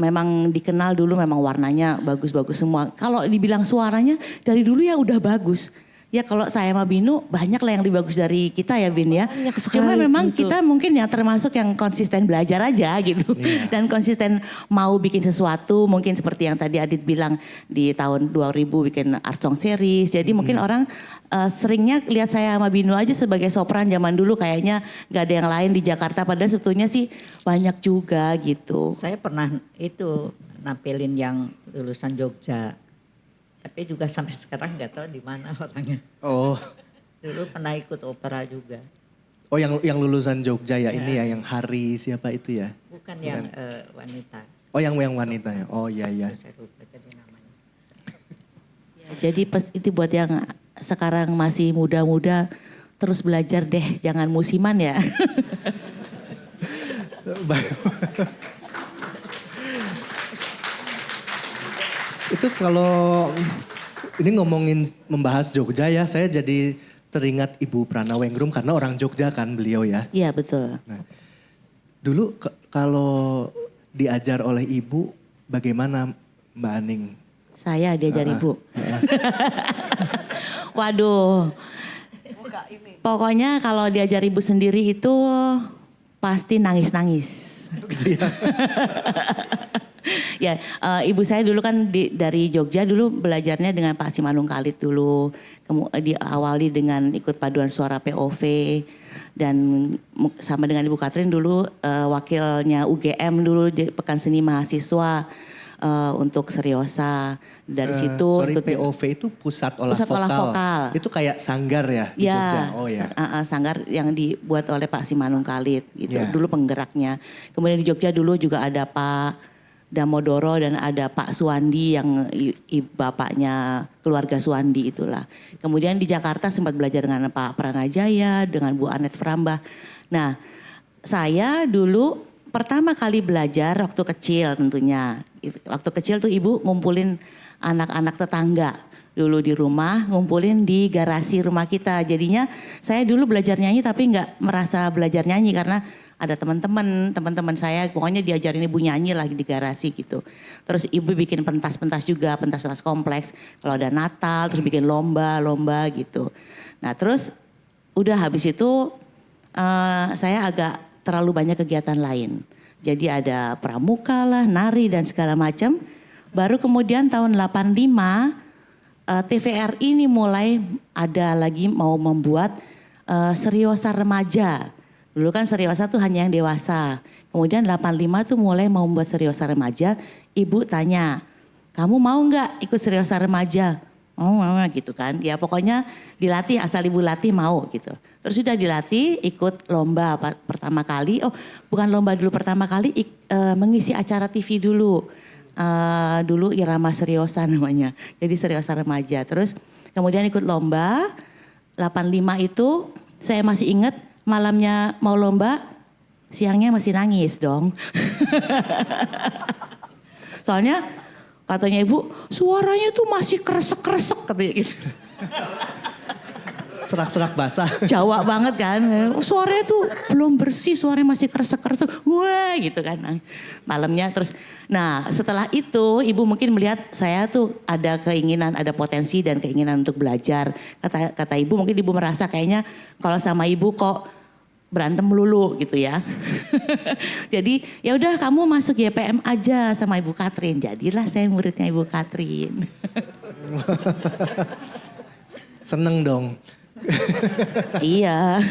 memang dikenal dulu memang warnanya bagus-bagus semua. Kalau dibilang suaranya dari dulu ya udah bagus. Ya kalau saya sama Binu banyak lah yang lebih bagus dari kita ya Bin ya. Banyak sekali, Cuma memang betul. kita mungkin ya termasuk yang konsisten belajar aja gitu. Dan konsisten mau bikin sesuatu mungkin seperti yang tadi Adit bilang di tahun 2000 bikin art song series. Jadi mungkin orang seringnya lihat saya sama Binu aja sebagai sopran zaman dulu kayaknya gak ada yang lain di Jakarta. Padahal sebetulnya sih banyak juga gitu. Saya pernah itu nampilin yang lulusan Jogja. Tapi juga sampai sekarang nggak tahu di mana orangnya. Oh. Dulu pernah ikut opera juga. Oh yang lulusan Jogja ya, ini ya yang Hari siapa itu ya? Bukan yang wanita. Oh yang wanita ya. Oh iya iya. Saya lupa tadi namanya. Ya, jadi itu buat yang sekarang masih muda-muda terus belajar deh, jangan musiman ya. Itu kalau ini ngomongin membahas Jogja ya, saya jadi teringat Ibu Pranawengrum karena orang Jogja kan beliau ya. Iya betul. Nah, dulu kalau diajar oleh Ibu, bagaimana Mbak Aning? Saya diajar ibu. Waduh. Pokoknya kalau diajar ibu sendiri itu pasti nangis-nangis. Ya, ibu saya dulu kan dari Jogja dulu belajarnya dengan Pak Simanung Khalid dulu. Diawali dengan ikut paduan suara POV dan sama dengan Ibu Katrin dulu wakilnya UGM dulu di Pekan Seni Mahasiswa untuk Seriosa. Dari situ Sorry, ikut POV itu pusat olah Pusat Olah Vokal. Itu kayak sanggar ya di Jogja. Ya, Oh ya. sanggar yang dibuat oleh Pak Simanung Khalid gitu. Ya. Dulu penggeraknya. Kemudian di Jogja dulu juga ada Pak Damodoro dan ada Pak Suwandi yang bapaknya keluarga Suwandi itulah. Kemudian di Jakarta sempat belajar dengan Pak Pranajaya, dengan Bu Anet Frambah. Nah, saya dulu pertama kali belajar waktu kecil tentunya. Waktu kecil tuh ibu ngumpulin anak-anak tetangga dulu di rumah, ngumpulin di garasi rumah kita. Jadinya saya dulu belajar nyanyi tapi nggak merasa belajar nyanyi karena ada teman-teman saya pokoknya diajarin ibu nyanyi lagi di garasi gitu. Terus ibu bikin pentas-pentas juga, pentas-pentas kompleks. Kalau ada Natal terus bikin lomba gitu. Nah terus udah habis itu saya agak terlalu banyak kegiatan lain. Jadi ada pramuka lah, nari dan segala macam. Baru kemudian tahun 85 TVRI ini mulai ada lagi mau membuat Seriosa Remaja. Dulu kan Seriosa tuh hanya yang dewasa. Kemudian 85 tuh mulai mau membuat Seriosa Remaja. Ibu tanya, kamu mau nggak ikut Seriosa Remaja? Mau gitu kan. Ya pokoknya dilatih asal ibu latih mau gitu. Terus sudah dilatih ikut lomba pertama kali. Oh bukan lomba dulu pertama kali mengisi acara TV dulu. Dulu Irama Seriosa namanya. Jadi Seriosa Remaja. Terus kemudian ikut lomba. 85 itu saya masih ingat malamnya mau lomba. Siangnya masih nangis dong. Soalnya katanya ibu suaranya tuh masih kresek-kresek katanya gitu. Serak-serak basah. Jawa banget kan. Suaranya tuh belum bersih, suaranya masih kresek-kresek. Wah gitu kan. Malamnya terus. Nah setelah itu ibu mungkin melihat saya tuh ada keinginan, ada potensi dan keinginan untuk belajar. Kata ibu mungkin ibu merasa kayaknya kalau sama ibu kok berantem melulu gitu ya. Jadi ya udah kamu masuk YPM aja sama Ibu Katrin. Jadilah saya muridnya Ibu Katrin. Seneng dong. Iya.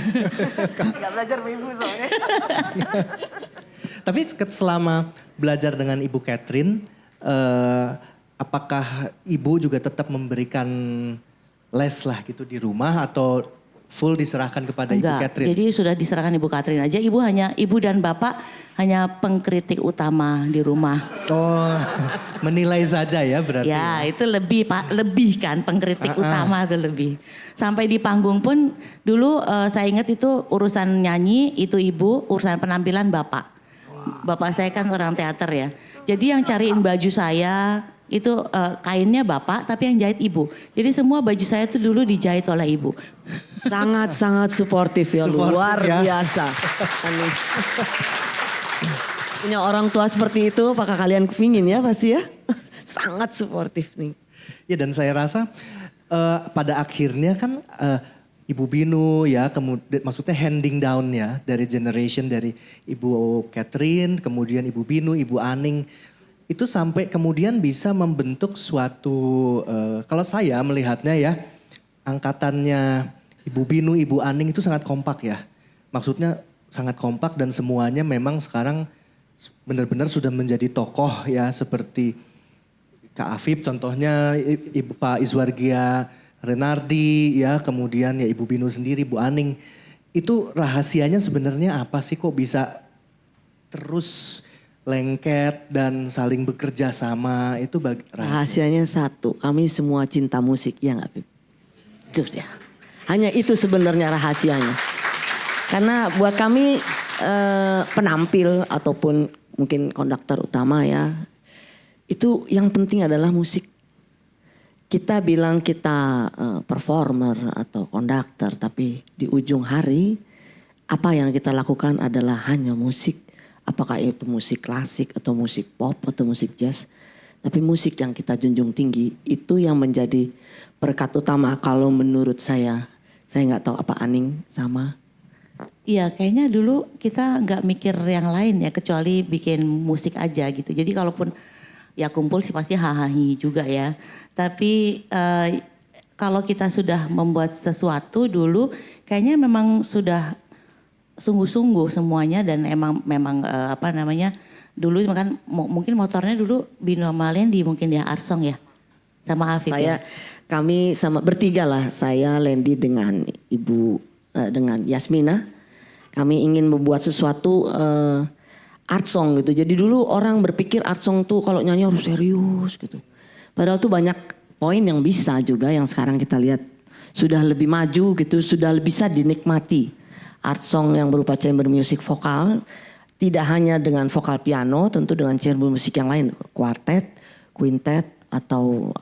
Gak belajar sama ibu soalnya. Tapi selama belajar dengan Ibu Katrin, apakah ibu juga tetap memberikan les lah gitu di rumah atau full diserahkan kepada Ibu Katrin? Jadi sudah diserahkan Ibu Katrin aja. Ibu dan Bapak hanya pengkritik utama di rumah. Oh, menilai saja ya berarti. Ya, itu lebih Pak, lebih kan pengkritik utama itu lebih. Sampai di panggung pun dulu saya ingat itu urusan nyanyi itu Ibu, urusan penampilan Bapak. Bapak saya kan orang teater ya. Jadi yang cariin baju saya itu kainnya Bapak tapi yang jahit Ibu. Jadi semua baju saya itu dulu dijahit oleh Ibu. Sangat-sangat suportif ya, luar ya. biasa. Punya orang tua seperti itu, apakah kalian kepingin ya pasti ya? Sangat suportif nih. Ya dan saya rasa pada akhirnya kan Ibu Binu ya, kemudian maksudnya handing down ya dari generation dari Ibu Catherine, kemudian Ibu Binu, Ibu Aning, itu sampai kemudian bisa membentuk suatu, kalau saya melihatnya ya, angkatannya Ibu Binu, Ibu Aning itu sangat kompak ya. Maksudnya sangat kompak dan semuanya memang sekarang benar-benar sudah menjadi tokoh ya, seperti Kak Afif contohnya, Ibu Pak Iswargia Renardi ya, kemudian ya Ibu Binu sendiri, Bu Aning. Itu rahasianya sebenarnya apa sih kok bisa terus lengket dan saling bekerja sama, itu Rahasianya satu, kami semua cinta musik, ya nggak Bib? Itu ya. Hanya itu sebenarnya rahasianya. Karena buat kami penampil ataupun mungkin konduktor utama ya, itu yang penting adalah musik. Kita bilang kita performer atau konduktor, tapi di ujung hari apa yang kita lakukan adalah hanya musik. Apakah itu musik klasik atau musik pop atau musik jazz. Tapi musik yang kita junjung tinggi itu yang menjadi berkat utama kalau menurut saya. Saya nggak tahu apa Aning sama. Iya, kayaknya dulu kita nggak mikir yang lain ya, kecuali bikin musik aja gitu. Jadi kalaupun ya kumpul sih pasti hahaha juga ya. Tapi kalau kita sudah membuat sesuatu dulu, kayaknya memang sudah sungguh-sungguh semuanya dan memang apa namanya, dulu kan mungkin motornya dulu Bino sama Lendi mungkin ya, Arsong ya, sama Afif ya. Kami sama bertiga lah, saya Lendi dengan Ibu dengan Yasmina. Kami ingin membuat sesuatu art song gitu. Jadi dulu orang berpikir art song tuh kalau nyanyi harus serius gitu. Padahal tuh banyak poin yang bisa juga yang sekarang kita lihat sudah lebih maju gitu, sudah bisa dinikmati. Art song yang berupa chamber music vokal, tidak hanya dengan vokal piano, tentu dengan chamber music yang lain, kuartet, quintet atau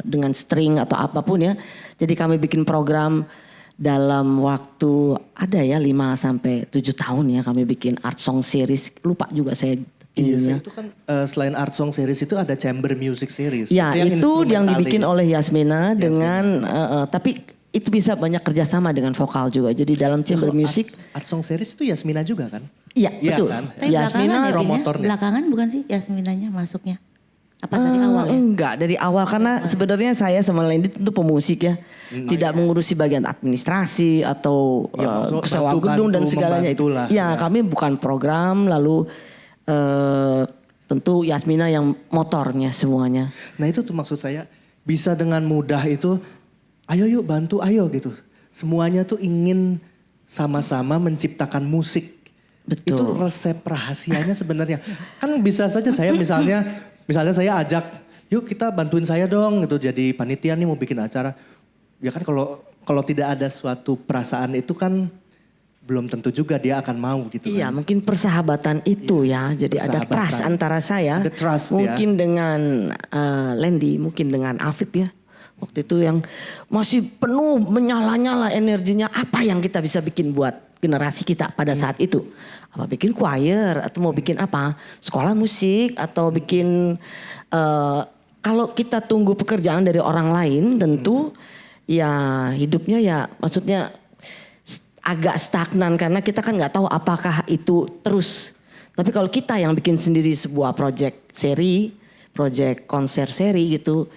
dengan string atau apapun ya. Jadi kami bikin program dalam waktu ada ya 5 sampai 7 tahun ya, kami bikin art song series, lupa juga saya. Iya, itu kan selain art song series itu ada chamber music series. Ya itu yang dibikin instrumentalis. oleh Yasmina dengan tapi itu bisa banyak kerjasama dengan vokal juga. Jadi dalam chamber music. Art song series itu Yasmina juga kan? Iya betul. Kan? Tapi Yasmina belakangan ya, Bin, ya? promotornya. Belakangan bukan sih Yasminanya masuknya? Apa dari awal ya? Enggak dari awal karena sebenarnya saya sama Lendi tentu pemusik ya. Tidak mengurusi bagian administrasi atau Ya, sewa gedung dan segalanya itu. membantulah, Ya, ya. kami bukan program lalu tentu Yasmina yang motornya semuanya. Nah itu tuh maksud saya, bisa dengan mudah itu, ayo yuk bantu ayo gitu. Semuanya tuh ingin sama-sama menciptakan musik. Betul. Itu resep rahasianya sebenarnya. Kan bisa saja saya misalnya saya ajak, yuk kita bantuin saya dong gitu, jadi panitia nih mau bikin acara. Ya kan kalau tidak ada suatu perasaan itu kan belum tentu juga dia akan mau gitu Iya, kan. mungkin persahabatan itu ya. Jadi ada Persahabatan. trust antara saya. Ada trust ya. mungkin dengan Lendi, mungkin dengan Afif ya. Waktu itu yang masih penuh menyala-nyala energinya. Apa yang kita bisa bikin buat generasi kita pada saat itu? Apa bikin choir atau mau bikin apa? Sekolah musik atau bikin kalau kita tunggu pekerjaan dari orang lain tentu ya hidupnya ya maksudnya agak stagnan karena kita kan nggak tahu apakah itu terus. Tapi kalau kita yang bikin sendiri sebuah project seri, project konser seri gitu,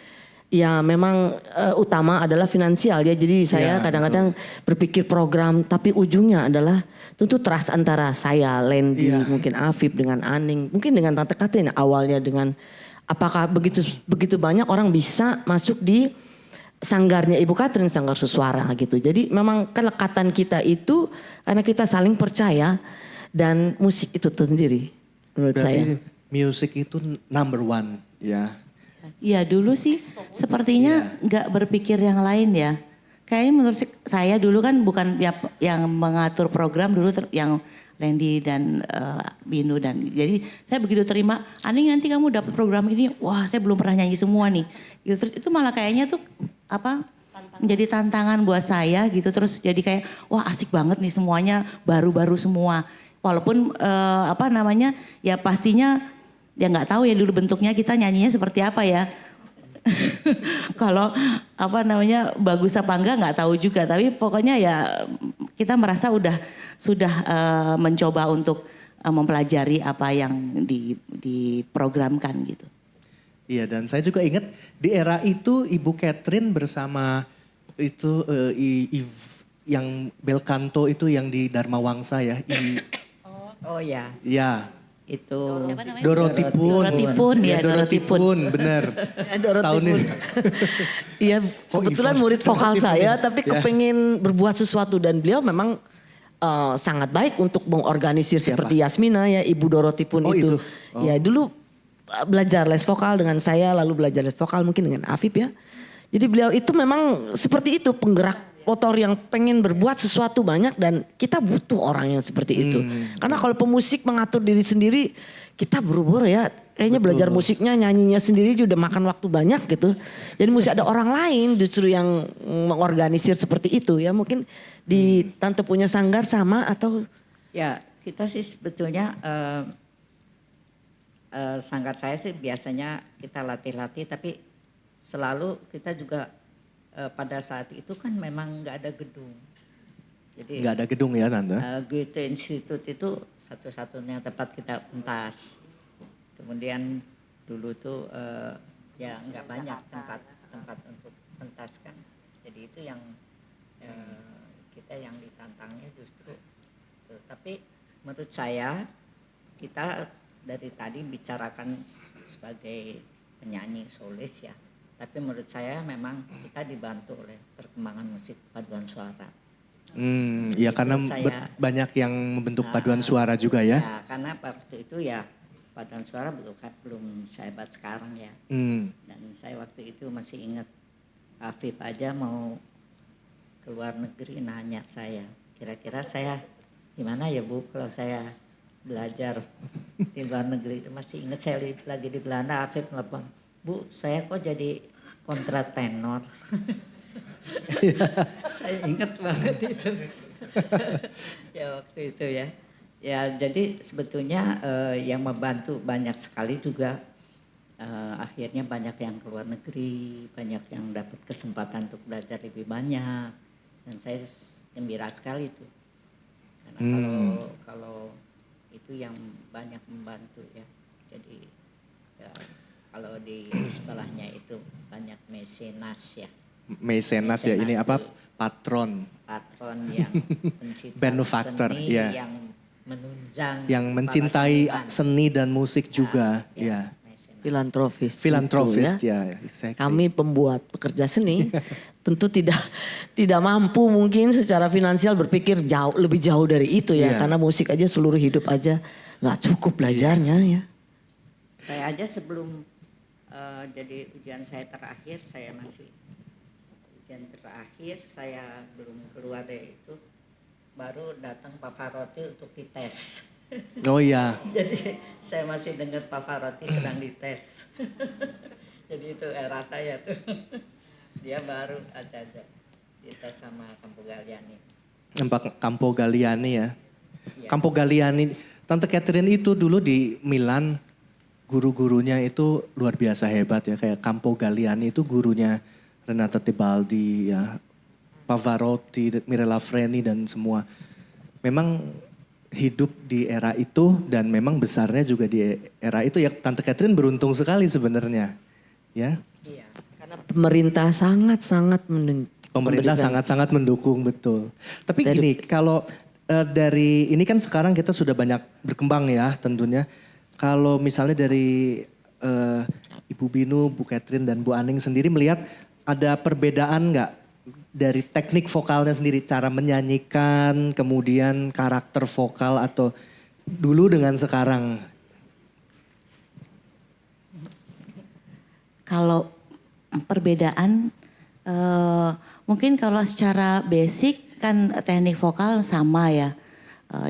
ya memang utama adalah finansial ya. Jadi saya kadang-kadang berpikir program, tapi ujungnya adalah tentu trust antara saya, Lendi, mungkin Afif dengan Aning, mungkin dengan Tante Katrin awalnya dengan apakah begitu banyak orang bisa masuk di sanggarnya Ibu Katrin, sanggar Susuara gitu. Jadi memang kelekatan kita itu karena kita saling percaya dan musik itu sendiri menurut saya. Berarti musik itu number one ya. Iya dulu sih sepertinya nggak berpikir yang lain ya. Kayaknya menurut saya dulu kan bukan yang mengatur program dulu yang Lendi dan Binu dan jadi saya begitu terima, Aning nanti kamu dapat program ini, wah saya belum pernah nyanyi semua nih. Gitu, terus itu malah kayaknya tuh menjadi tantangan buat saya gitu, terus jadi kayak wah asik banget nih semuanya baru-baru semua. Walaupun ya pastinya ya nggak tahu ya dulu bentuknya kita nyanyinya seperti apa ya. Kalau apa namanya bagus apa enggak nggak tahu juga. Tapi pokoknya ya kita merasa sudah mencoba untuk mempelajari apa yang diprogramkan gitu. Iya, dan saya juga ingat di era itu Ibu Catherine bersama itu yang bel canto itu yang di Dharma Wangsa ya. Oh ya, Ya, itu Siapa namanya? Dorothy Pun. Dorothy Pun, ya, Dorothy Dorothy Pun. Pun, bener. Dorothy Tahun Pun. ini. Iya, kebetulan Ivon? murid vokal Ivon saya, ya? tapi Ya. kepengen berbuat sesuatu dan beliau memang sangat baik untuk mengorganisir Siapa? seperti Yasmina ya, Ibu Dorothy Pun Oh, itu. itu. Oh. Ya dulu belajar les vokal dengan saya, lalu belajar les vokal mungkin dengan Afif ya. Jadi beliau itu memang seperti itu, penggerak motor yang pengen berbuat sesuatu banyak dan kita butuh orang yang seperti itu. Karena kalau pemusik mengatur diri sendiri, kita buru-buru ya. Kayaknya belajar musiknya, nyanyinya sendiri juga makan waktu banyak gitu. Jadi mesti ada orang lain justru yang mengorganisir seperti itu ya. Mungkin di Tante punya sanggar sama atau ya kita sih sebetulnya sanggar saya sih biasanya kita latih-latih tapi selalu kita juga pada saat itu kan memang nggak ada gedung. Jadi Nggak ada gedung ya Tante? Goethe Institute itu satu-satunya tempat kita pentas. Kemudian dulu tuh ya nggak banyak tempat untuk pentas kan. Jadi itu yang kita yang ditantangnya justru. Tapi menurut saya kita dari tadi bicarakan sebagai penyanyi solis ya. Tapi menurut saya memang kita dibantu oleh perkembangan musik paduan suara. Ya karena saya- banyak yang membentuk paduan suara juga ya. Ya, karena waktu itu ya paduan suara belum sehebat sekarang ya. Dan saya waktu itu masih ingat Afif aja mau ke luar negeri nanya saya. Kira-kira saya gimana ya Bu kalau saya belajar di luar negeri. Masih ingat saya lagi di Belanda Afif telepon. Bu saya kok jadi kontratenor. Saya ingat banget itu. Ya waktu itu ya. Ya jadi sebetulnya yang membantu banyak sekali juga akhirnya banyak yang keluar negeri, banyak yang dapat kesempatan untuk belajar lebih banyak. Dan saya gembira sekali itu. Karena kalau itu yang banyak membantu ya. Jadi ya, kalau di istilahnya itu banyak mecenas ya. Mecenas ya, ini apa? Patron. Patron yang pencipta Benefactor, seni ya. yang menunjang Yang para mencintai seniman. seni dan musik juga. Ya. Mecenas. filantropis. Filantropis gitu ya. Exactly. Kami pembuat pekerja seni tentu tidak mampu mungkin secara finansial berpikir lebih jauh dari itu ya. Iya. Karena musik aja seluruh hidup aja nggak cukup belajarnya ya. Saya aja sebelum jadi ujian saya terakhir, saya belum keluar dari itu, baru datang Pavarotti untuk dites. Oh iya. Jadi saya masih dengar Pavarotti sedang dites. Jadi itu era saya tuh. Dia baru aja dites sama Campo Galliani. Campo Galliani ya. Iya. Campo Galliani. Tante Catherine itu dulu di Milan, guru-gurunya itu luar biasa hebat ya. Kayak Campo Galliani itu gurunya Renata Tebaldi ya. Pavarotti, Mirella Freni dan semua. Memang hidup di era itu dan memang besarnya juga di era itu ya. Tante Catherine beruntung sekali sebenarnya. Ya. Iya. Karena pemerintah sangat-sangat Pemerintah sangat-sangat mendukung, betul. Tapi Dari- gini, kalau dari ini kan sekarang kita sudah banyak berkembang ya tentunya. Kalau misalnya dari Ibu Binu, Bu Catherine dan Bu Aning sendiri melihat ada perbedaan nggak dari teknik vokalnya sendiri, cara menyanyikan, kemudian karakter vokal atau dulu dengan sekarang? Kalau perbedaan mungkin kalau secara basic kan teknik vokal sama ya.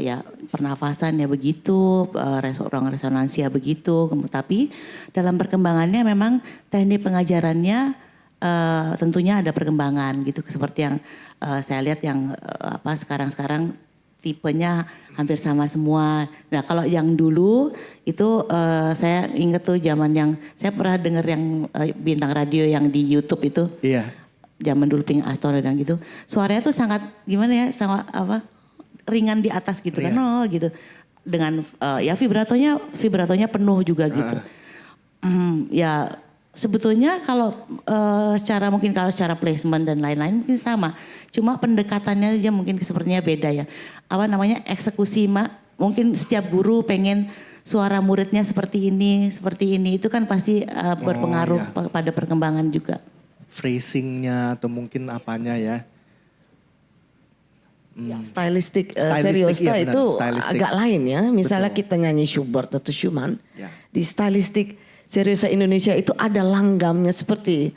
Ya pernafasan ya begitu, ruang resonansi ya begitu. Tapi dalam perkembangannya memang teknik pengajarannya tentunya ada perkembangan gitu. Seperti yang saya lihat yang sekarang-sekarang tipenya hampir sama semua. Nah kalau yang dulu itu saya inget tuh zaman yang saya pernah denger yang bintang radio yang di YouTube itu. Iya. Zaman dulu Pink Astor dan gitu. Suaranya tuh sangat gimana ya, sama apa ringan di atas gitu kan, oh gitu. Dengan ya vibratonya penuh juga gitu. Ya sebetulnya kalau secara placement dan lain-lain mungkin sama. Cuma pendekatannya aja mungkin sepertinya beda ya. Apa namanya eksekusi mungkin setiap guru pengen suara muridnya seperti ini. Itu kan pasti berpengaruh pada perkembangan juga. Phrasingnya atau mungkin apanya ya. Stylistik Stylistik, seriosa iya benar, itu stylistik. agak lain ya. Misalnya kita nyanyi Schubert atau Schumann, Ya. di stylistik seriosa Indonesia itu ada langgamnya seperti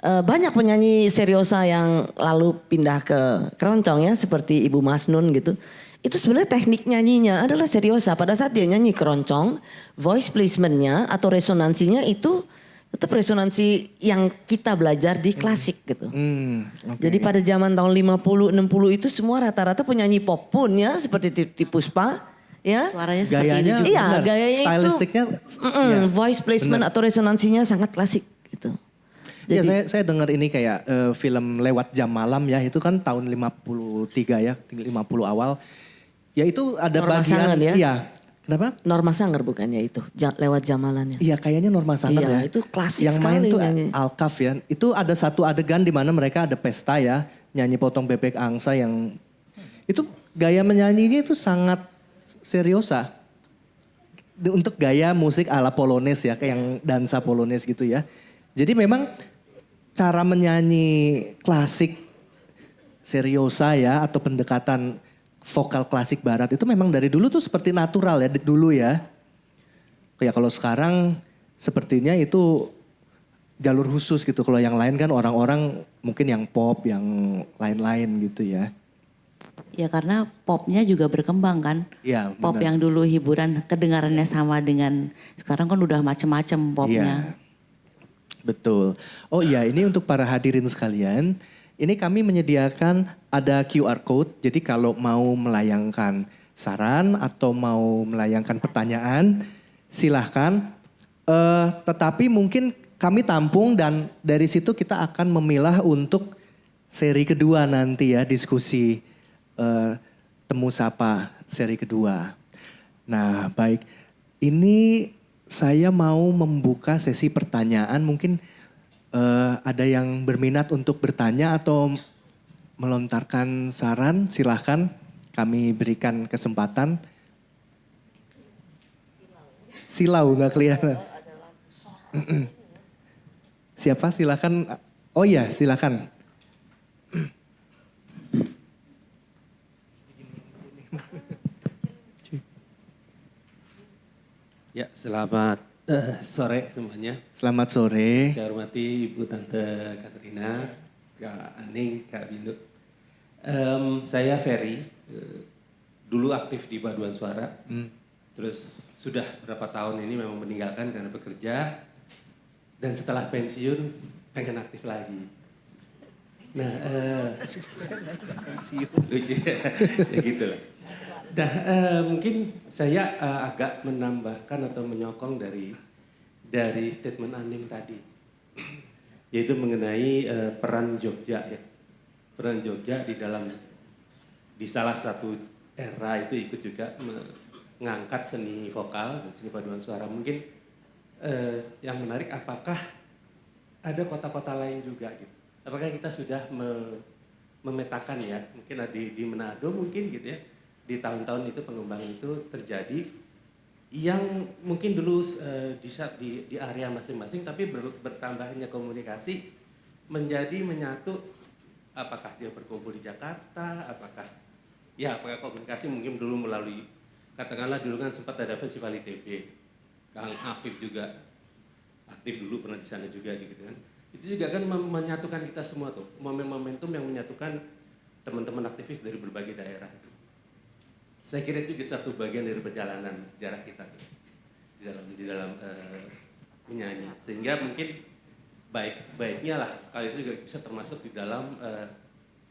banyak penyanyi seriosa yang lalu pindah ke keroncong ya, seperti Ibu Masnun gitu. Itu sebenarnya teknik nyanyinya adalah seriosa. Pada saat dia nyanyi keroncong, voice placementnya atau resonansinya itu tetap resonansi yang kita belajar di klasik gitu. Oke. Jadi pada zaman tahun 50 60 itu semua rata-rata penyanyi pop pun ya seperti Titiek Puspa ya. Suaranya seperti Gayanya ini juga. Iya, benar. gayanya itu Stylistiknya ya, voice placement benar. atau resonansinya sangat klasik gitu. Ya, Jadi saya dengar ini kayak film Lewat Jam Malam ya, itu kan tahun 53 ya, 50 awal. Ya itu ada Norma bagian Sanger ya? Iya. Kenapa? Norma Sanger bukannya itu lewat jamalannya. Iya kayaknya Norma Sanger Iya, ya. itu klasik Yang main sekali tuh nyanyi. Alkaf ya. Itu ada satu adegan di mana mereka ada pesta ya, nyanyi Potong Bebek Angsa yang itu gaya menyanyinya itu sangat seriosa. Untuk gaya musik ala Polones ya, kayak yang dansa Polones gitu ya. Jadi memang cara menyanyi klasik seriosa ya atau pendekatan vokal klasik barat itu memang dari dulu tuh seperti natural ya dulu ya. Kayak kalau sekarang sepertinya itu jalur khusus gitu. Kalau yang lain kan orang-orang mungkin yang pop, yang lain-lain gitu ya. Ya karena popnya juga berkembang kan. Iya, Pop benar. yang dulu hiburan kedengarannya sama dengan sekarang kan udah macem-macem popnya. Iya. Betul. Oh iya, ini untuk para hadirin sekalian, ini kami menyediakan ada QR code. Jadi kalau mau melayangkan saran atau mau melayangkan pertanyaan, silahkan. Tetapi mungkin kami tampung dan dari situ kita akan memilah untuk seri kedua nanti ya, diskusi Temu Sapa seri kedua. Nah baik, ini saya mau membuka sesi pertanyaan. Mungkin ada yang berminat untuk bertanya atau melontarkan saran, silahkan kami berikan kesempatan. Silau nggak kelihatan. Siapa silahkan. Oh iya silahkan. Ya, selamat sore semuanya. Selamat sore. Saya hormati Ibu Tante Katrina, Kak Aning, Kak Bindu. Saya Ferry, dulu aktif di Paduan Suara. Terus sudah berapa tahun ini memang meninggalkan karena bekerja. Dan setelah pensiun pengen aktif lagi. Nah, lucu ya, ya gitu lah. Nah, mungkin saya agak menambahkan atau menyokong dari statement Aning tadi, yaitu mengenai peran Jogja ya, peran Jogja di salah satu era itu ikut juga mengangkat seni vokal dan seni paduan suara. Mungkin yang menarik apakah ada kota-kota lain juga gitu? Apakah kita sudah memetakan ya, mungkin di Manado mungkin gitu ya. Di tahun-tahun itu pengembangan itu terjadi yang mungkin dulu di area masing-masing tapi bertambahnya komunikasi menjadi menyatu, apakah dia berkumpul di Jakarta, apakah komunikasi mungkin dulu melalui, katakanlah dulu kan sempat ada festival ITB, Kang Afif juga aktif dulu pernah di sana juga gitu kan. Itu juga kan menyatukan kita semua tuh, momentum yang menyatukan teman-teman aktivis dari berbagai daerah. Saya kira itu juga satu bagian dari perjalanan sejarah kita di dalam menyanyi. Sehingga mungkin baiknya lah kalau itu juga bisa termasuk di dalam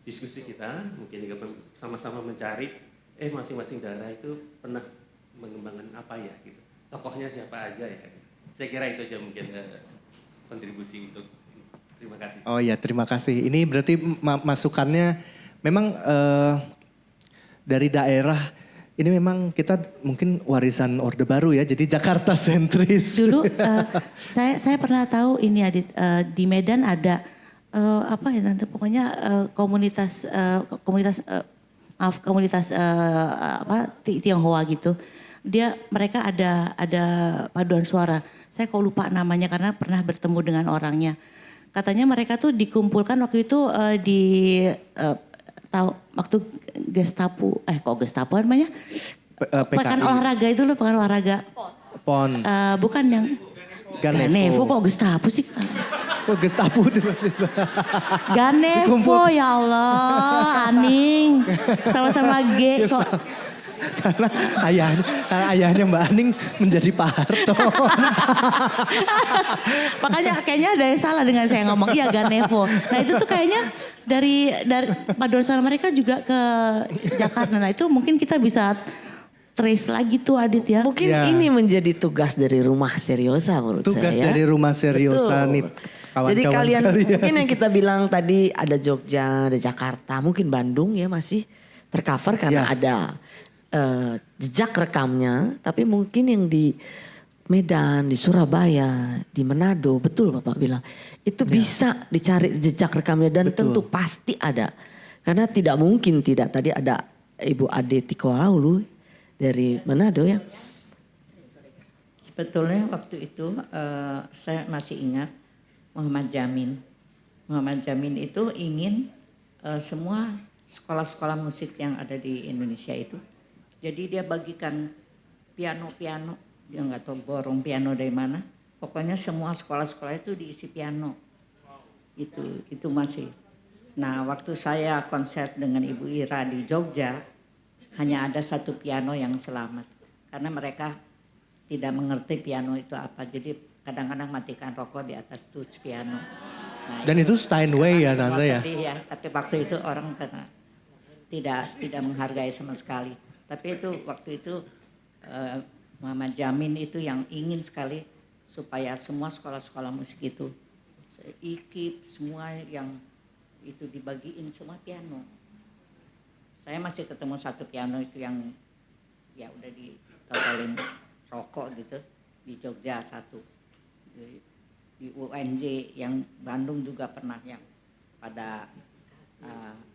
diskusi kita, mungkin juga sama-sama mencari masing-masing daerah itu pernah mengembangkan apa ya gitu. Tokohnya siapa aja ya. Saya kira itu aja mungkin kontribusi untuk terima kasih. Oh iya, terima kasih. Ini berarti masukannya memang dari daerah ini memang kita mungkin warisan Orde Baru ya, jadi Jakarta sentris. Dulu saya pernah tahu ini Adit, di Medan ada apa ya nanti pokoknya komunitas Tionghoa gitu. Mereka ada paduan suara. Saya kok lupa namanya karena pernah bertemu dengan orangnya. Katanya mereka tuh dikumpulkan waktu itu waktu Gestapo, kok Gestapo namanya? Pekan olahraga itu loh, pekan olahraga. PON. Bukan yang Ganevo kok Gestapo sih? Kok Gestapo tiba-tiba? Ganevo ya Allah, Aning. Sama-sama G kok. Karena ayahnya Mbak Aning menjadi Pak Harto. Makanya kayaknya ada yang salah dengan saya ngomong, iya Ganevo. Nah itu tuh kayaknya dari paduan suara mereka juga ke Jakarta. Nah itu mungkin kita bisa trace lagi tuh Adit ya. Mungkin Ya. ini menjadi tugas dari Rumah Seriosa menurut Tugas saya. dari Rumah Seriosa Betul. nih kawan-kawan Jadi kalian sekalian. mungkin yang kita bilang tadi ada Jogja, ada Jakarta, mungkin Bandung ya masih tercover karena Ya. ada jejak rekamnya. Tapi mungkin yang di Medan, di Surabaya, di Manado, betul Bapak bilang. Itu bisa dicari jejak rekamnya dan Betul. tentu pasti ada. Karena tidak mungkin tidak. Tadi ada Ibu Ade Tikolaulu dari Manado ya. Sebetulnya waktu itu saya masih ingat Muhammad Jamin. Muhammad Jamin itu ingin semua sekolah-sekolah musik yang ada di Indonesia itu. Jadi dia bagikan piano-piano, dia nggak tahu borong piano dari mana. Pokoknya semua sekolah-sekolah itu diisi piano. Itu masih. Nah waktu saya konser dengan Ibu Ira di Jogja, hanya ada satu piano yang selamat. Karena mereka tidak mengerti piano itu apa. Jadi kadang-kadang matikan rokok di atas touch piano. Nah, Dan itu Steinway ya Tante ya? Tapi waktu itu orang kena tidak menghargai sama sekali. Tapi itu waktu itu Muhammad Jamin itu yang ingin sekali supaya semua sekolah-sekolah musik itu IKIP semua yang itu dibagiin semua piano. Saya masih ketemu satu piano itu yang ya udah ditotalin rokok gitu di Jogja satu. Di UNJ yang Bandung juga pernah yang pada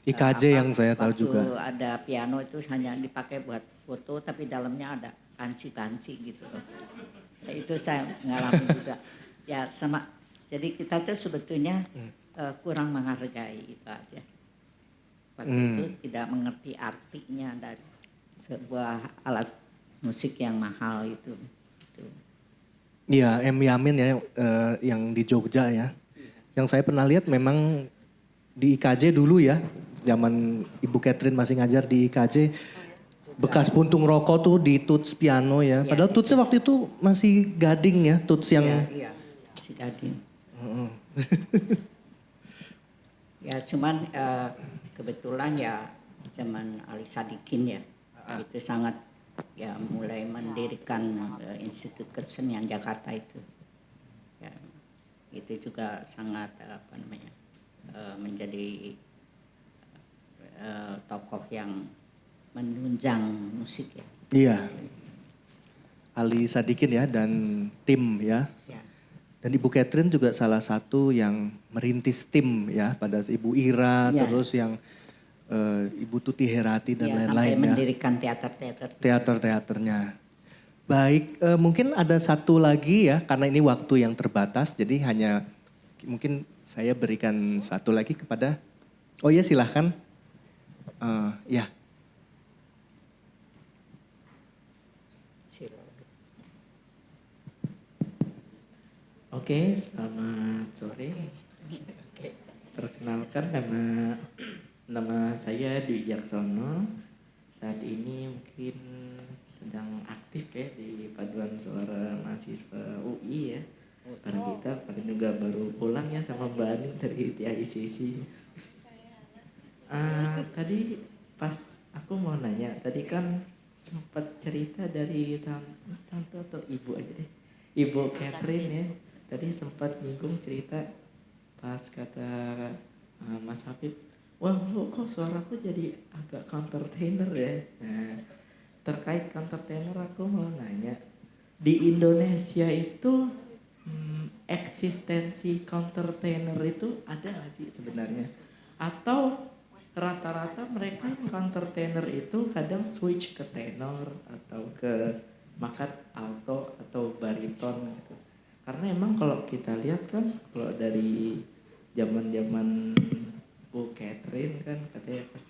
IKJ yang saya tahu juga. Waktu ada piano itu hanya dipakai buat foto tapi dalamnya ada panci-panci gitu. Ya, itu saya ngalamin juga. Ya sama. Jadi kita tuh sebetulnya kurang menghargai itu aja. Waktu itu tidak mengerti artinya dari sebuah alat musik yang mahal itu. Iya, M. Yamin ya yang di Jogja ya. Yang saya pernah lihat memang di IKJ dulu ya. Zaman Ibu Catherine masih ngajar di IKJ. Bekas puntung rokok tuh di tuts piano ya. Padahal tutsnya waktu itu masih gading ya. Tuts yang... Iya, si gading. Ya cuman kebetulan ya zaman Ali Sadikin ya. Itu sangat ya mulai mendirikan Institut Kesenian Jakarta itu. Ya, itu juga sangat menjadi tokoh yang menunjang musik ya. Iya. Ali Sadikin ya dan tim ya. Ya. Dan Ibu Catherine juga salah satu yang merintis tim ya. Pada Ibu Ira Ya. terus yang Ibu Tuti Herati dan Ya, lain-lain sampai ya. mendirikan teater-teater. Teater-teaternya. Baik, mungkin ada satu lagi ya, karena ini waktu yang terbatas, jadi hanya mungkin saya berikan satu lagi kepada, oh ya silahkan. Ya. Oke, selamat sore. Perkenalkan nama saya Dwi Jaksono. Saat ini mungkin sedang aktif ya di Paduan Suara Mahasiswa UI ya. Karena kita juga baru pulang ya sama Mbak Anin dari TICC. Tadi pas aku mau nanya, tadi kan sempat cerita dari tante atau ibu aja deh. Ibu Catherine ya, tadi sempat nyinggung cerita pas kata Mas Habib, wah Bu kok suaraku jadi agak countertenor ya. Nah, terkait countertenor aku mau nanya, di Indonesia itu eksistensi countertenor itu ada nggak sih sebenarnya? Atau rata-rata mereka yang countertenor itu kadang switch ke tenor atau ke makat alto atau bariton gitu. Karena emang kalau kita lihat kan kalau dari zaman-zaman Bu Catherine kan katanya pas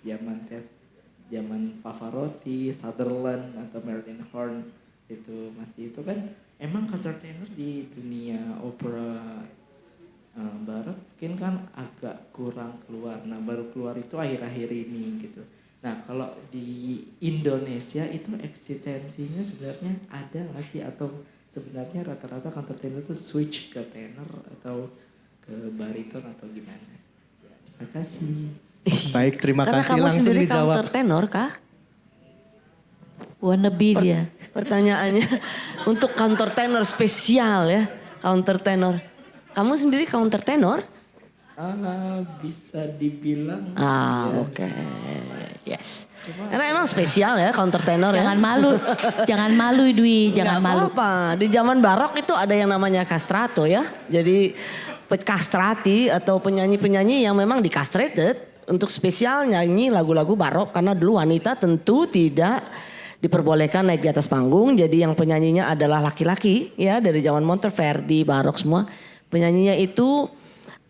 zaman Pavarotti, Sutherland atau Marilyn Horne itu masih itu kan emang countertenor di dunia opera barat mungkin kan agak kurang keluar. Nah baru keluar itu akhir-akhir ini gitu. Nah kalau di Indonesia itu eksistensinya sebenarnya ada nggak sih atau sebenarnya rata-rata countertenor itu switch ke tenor atau ke bariton atau gimana? Terima kasih. Baik, terima Karena kasih. kamu Langsung sendiri dijawab. countertenor kah? Wannabe dia. Pertanyaannya untuk countertenor spesial ya, countertenor. Kamu sendiri countertenor? Bisa dibilang. Oke. Yes. Karena emang spesial ya countertenor ya. Jangan malu, jangan malu Dwi, jangan Nggak malu. apa-apa. Di zaman barok itu ada yang namanya castrato ya. Jadi castrati atau penyanyi-penyanyi yang memang di-castrated untuk spesial nyanyi lagu-lagu barok. Karena dulu wanita tentu tidak diperbolehkan naik di atas panggung. Jadi yang penyanyinya adalah laki-laki ya dari zaman Monteverdi barok semua. Penyanyinya itu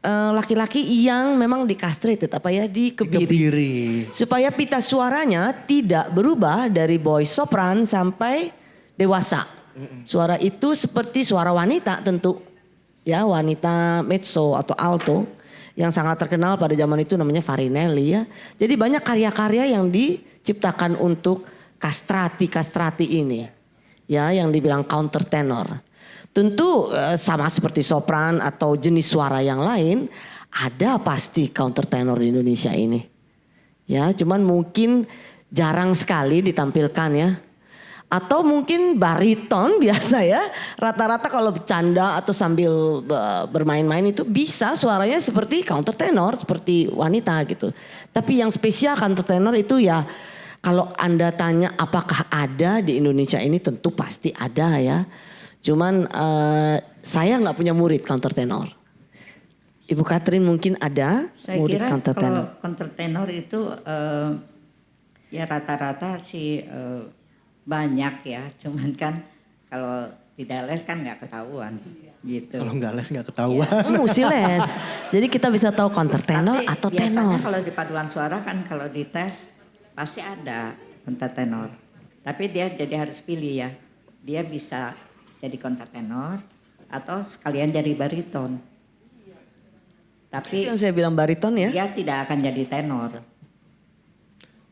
laki-laki yang memang di-castrated apa ya dikebiri. Kebiri. Supaya pita suaranya tidak berubah dari boy sopran sampai dewasa. Suara itu seperti suara wanita tentu. Ya wanita mezzo atau alto. Yang sangat terkenal pada zaman itu namanya Farinelli ya. Jadi banyak karya-karya yang diciptakan untuk kastrati ini. Ya yang dibilang countertenor. Tentu sama seperti sopran atau jenis suara yang lain, ada pasti countertenor di Indonesia ini. Ya, cuman mungkin jarang sekali ditampilkan ya. Atau mungkin bariton biasa ya. Rata-rata kalau bercanda atau sambil bermain-main itu bisa suaranya seperti countertenor, seperti wanita gitu. Tapi yang spesial countertenor itu ya kalau Anda tanya apakah ada di Indonesia ini tentu pasti ada ya. Cuman saya nggak punya murid countertenor. Ibu Catherine mungkin ada Saya murid kira countertenor. kalau countertenor itu ya rata-rata sih banyak ya. Cuman kan kalau tidak les kan nggak ketahuan gitu. Kalau nggak les nggak ketahuan. Mesti les. Jadi kita bisa tahu countertenor Tapi atau biasanya tenor. kalau di paduan suara kan kalau dites pasti ada countertenor. Tapi dia jadi harus pilih ya. Dia bisa jadi countertenor atau sekalian jadi bariton. Tapi Itu yang saya bilang bariton ya. dia tidak akan jadi tenor.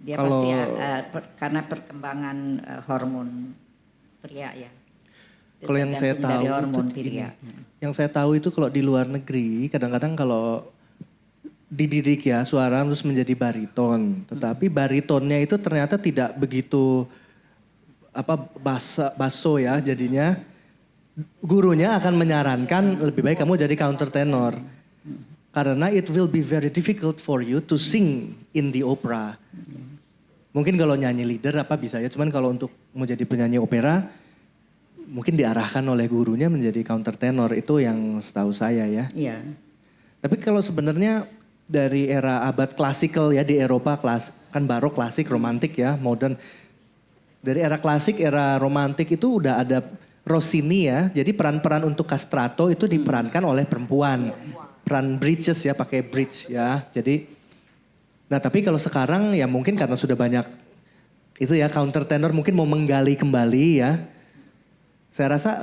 Dia Kalau- pasti karena perkembangan hormon pria ya. Itu Kalau yang saya tergantung dari tahu hormon itu pria. yang saya tahu itu kalau di luar negeri kadang-kadang kalau dididik ya suara terus menjadi bariton, tetapi baritonnya itu ternyata tidak begitu basso ya jadinya. Gurunya akan menyarankan lebih baik kamu jadi countertenor. Karena it will be very difficult for you to sing in the opera. Mungkin kalau nyanyi leader bisa ya, cuman kalau untuk mau jadi penyanyi opera mungkin diarahkan oleh gurunya menjadi countertenor, itu yang setahu saya ya. Iya. Tapi kalau sebenarnya dari era abad klasikal ya di Eropa kan barok, klasik, romantik ya, modern. Dari era klasik, era romantik itu udah ada Rossini ya. Jadi peran-peran untuk castrato itu diperankan oleh perempuan. Peran bridges ya, pakai bridge ya. Jadi, nah tapi kalau sekarang ya mungkin karena sudah banyak itu ya countertenor mungkin mau menggali kembali ya. Saya rasa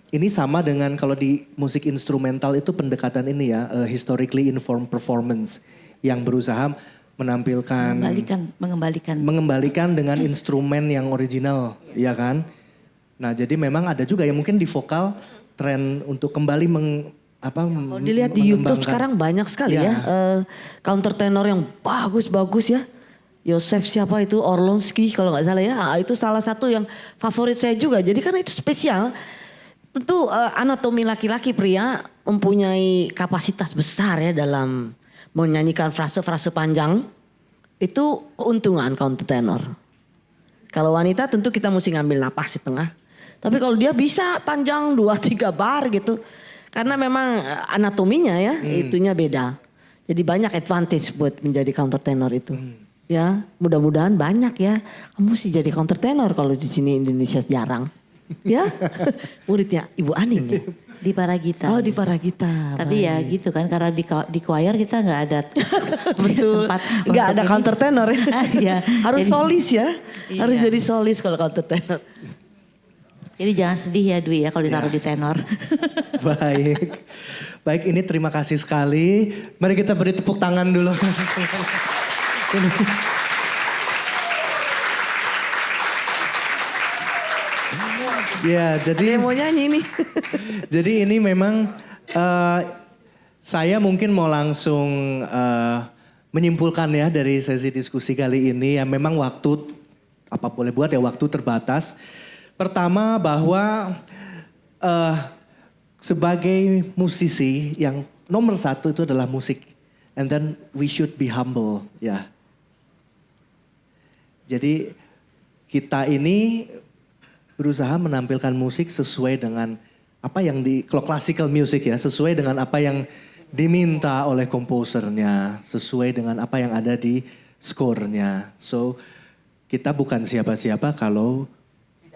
ini sama dengan kalau di musik instrumental itu pendekatan ini ya, historically informed performance yang berusaha menampilkan mengembalikan dengan instrumen yang original, ya kan? Nah, jadi memang ada juga yang mungkin di vokal tren untuk kembali Kalau dilihat di YouTube mengembangkan. sekarang banyak sekali ya, Ya. countertenor yang bagus-bagus ya. Yosef siapa itu Orlonsky kalau nggak salah ya. Itu salah satu yang favorit saya juga. Jadi karena itu spesial. Tentu anatomi laki-laki pria mempunyai kapasitas besar ya dalam menyanyikan frase-frase panjang. Itu keuntungan countertenor. Kalau wanita tentu kita mesti ngambil napas di tengah. Tapi kalau dia bisa panjang 2-3 bar gitu. Karena memang anatominya ya itunya beda. Jadi banyak advantage buat menjadi countertenor itu. Ya mudah-mudahan banyak ya. Kamu mesti jadi countertenor kalau di sini Indonesia jarang. Ya muridnya Ibu Aning ya. Di Paragita. Oh di Paragita. Tapi ya gitu kan karena di choir kita nggak ada Betul. tempat Nggak untuk ada ini. countertenor ya. Ya, Harus jadi- solis ya. Iya. Harus jadi solis kalau countertenor. Jadi jangan sedih ya Dwi ya kalau ditaruh di tenor. Baik. Baik, ini terima kasih sekali. Mari kita beri tepuk tangan dulu. Ya, jadi Dia mau nyanyi nih. jadi ini memang saya mungkin mau langsung menyimpulkan ya dari sesi diskusi kali ini ya memang waktu apa boleh buat ya waktu terbatas. Pertama bahwa sebagai musisi yang nomor satu itu adalah musik, and then we should be humble ya. Jadi kita ini berusaha menampilkan musik sesuai dengan apa yang kalau classical music ya, sesuai dengan apa yang diminta oleh komposernya, sesuai dengan apa yang ada di skornya. So kita bukan siapa-siapa kalau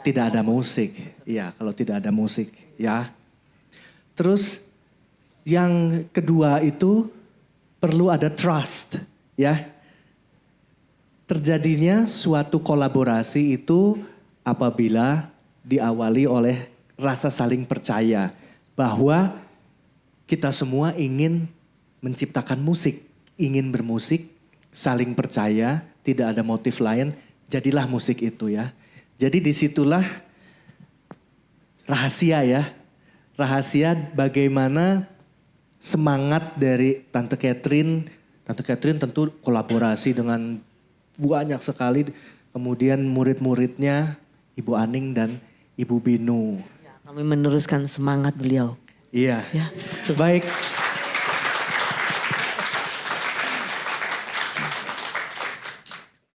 tidak ada musik. Iya, kalau tidak ada musik ya. Terus yang kedua itu perlu ada trust ya. Terjadinya suatu kolaborasi itu apabila diawali oleh rasa saling percaya bahwa kita semua ingin menciptakan musik, ingin bermusik, saling percaya, tidak ada motif lain, jadilah musik itu ya. Jadi disitulah rahasia ya, rahasia bagaimana semangat dari Tante Catherine. Tante Catherine tentu kolaborasi dengan banyak sekali, kemudian murid-muridnya Ibu Aning dan Ibu Binu. Kami meneruskan semangat beliau. Iya. Ya, Baik.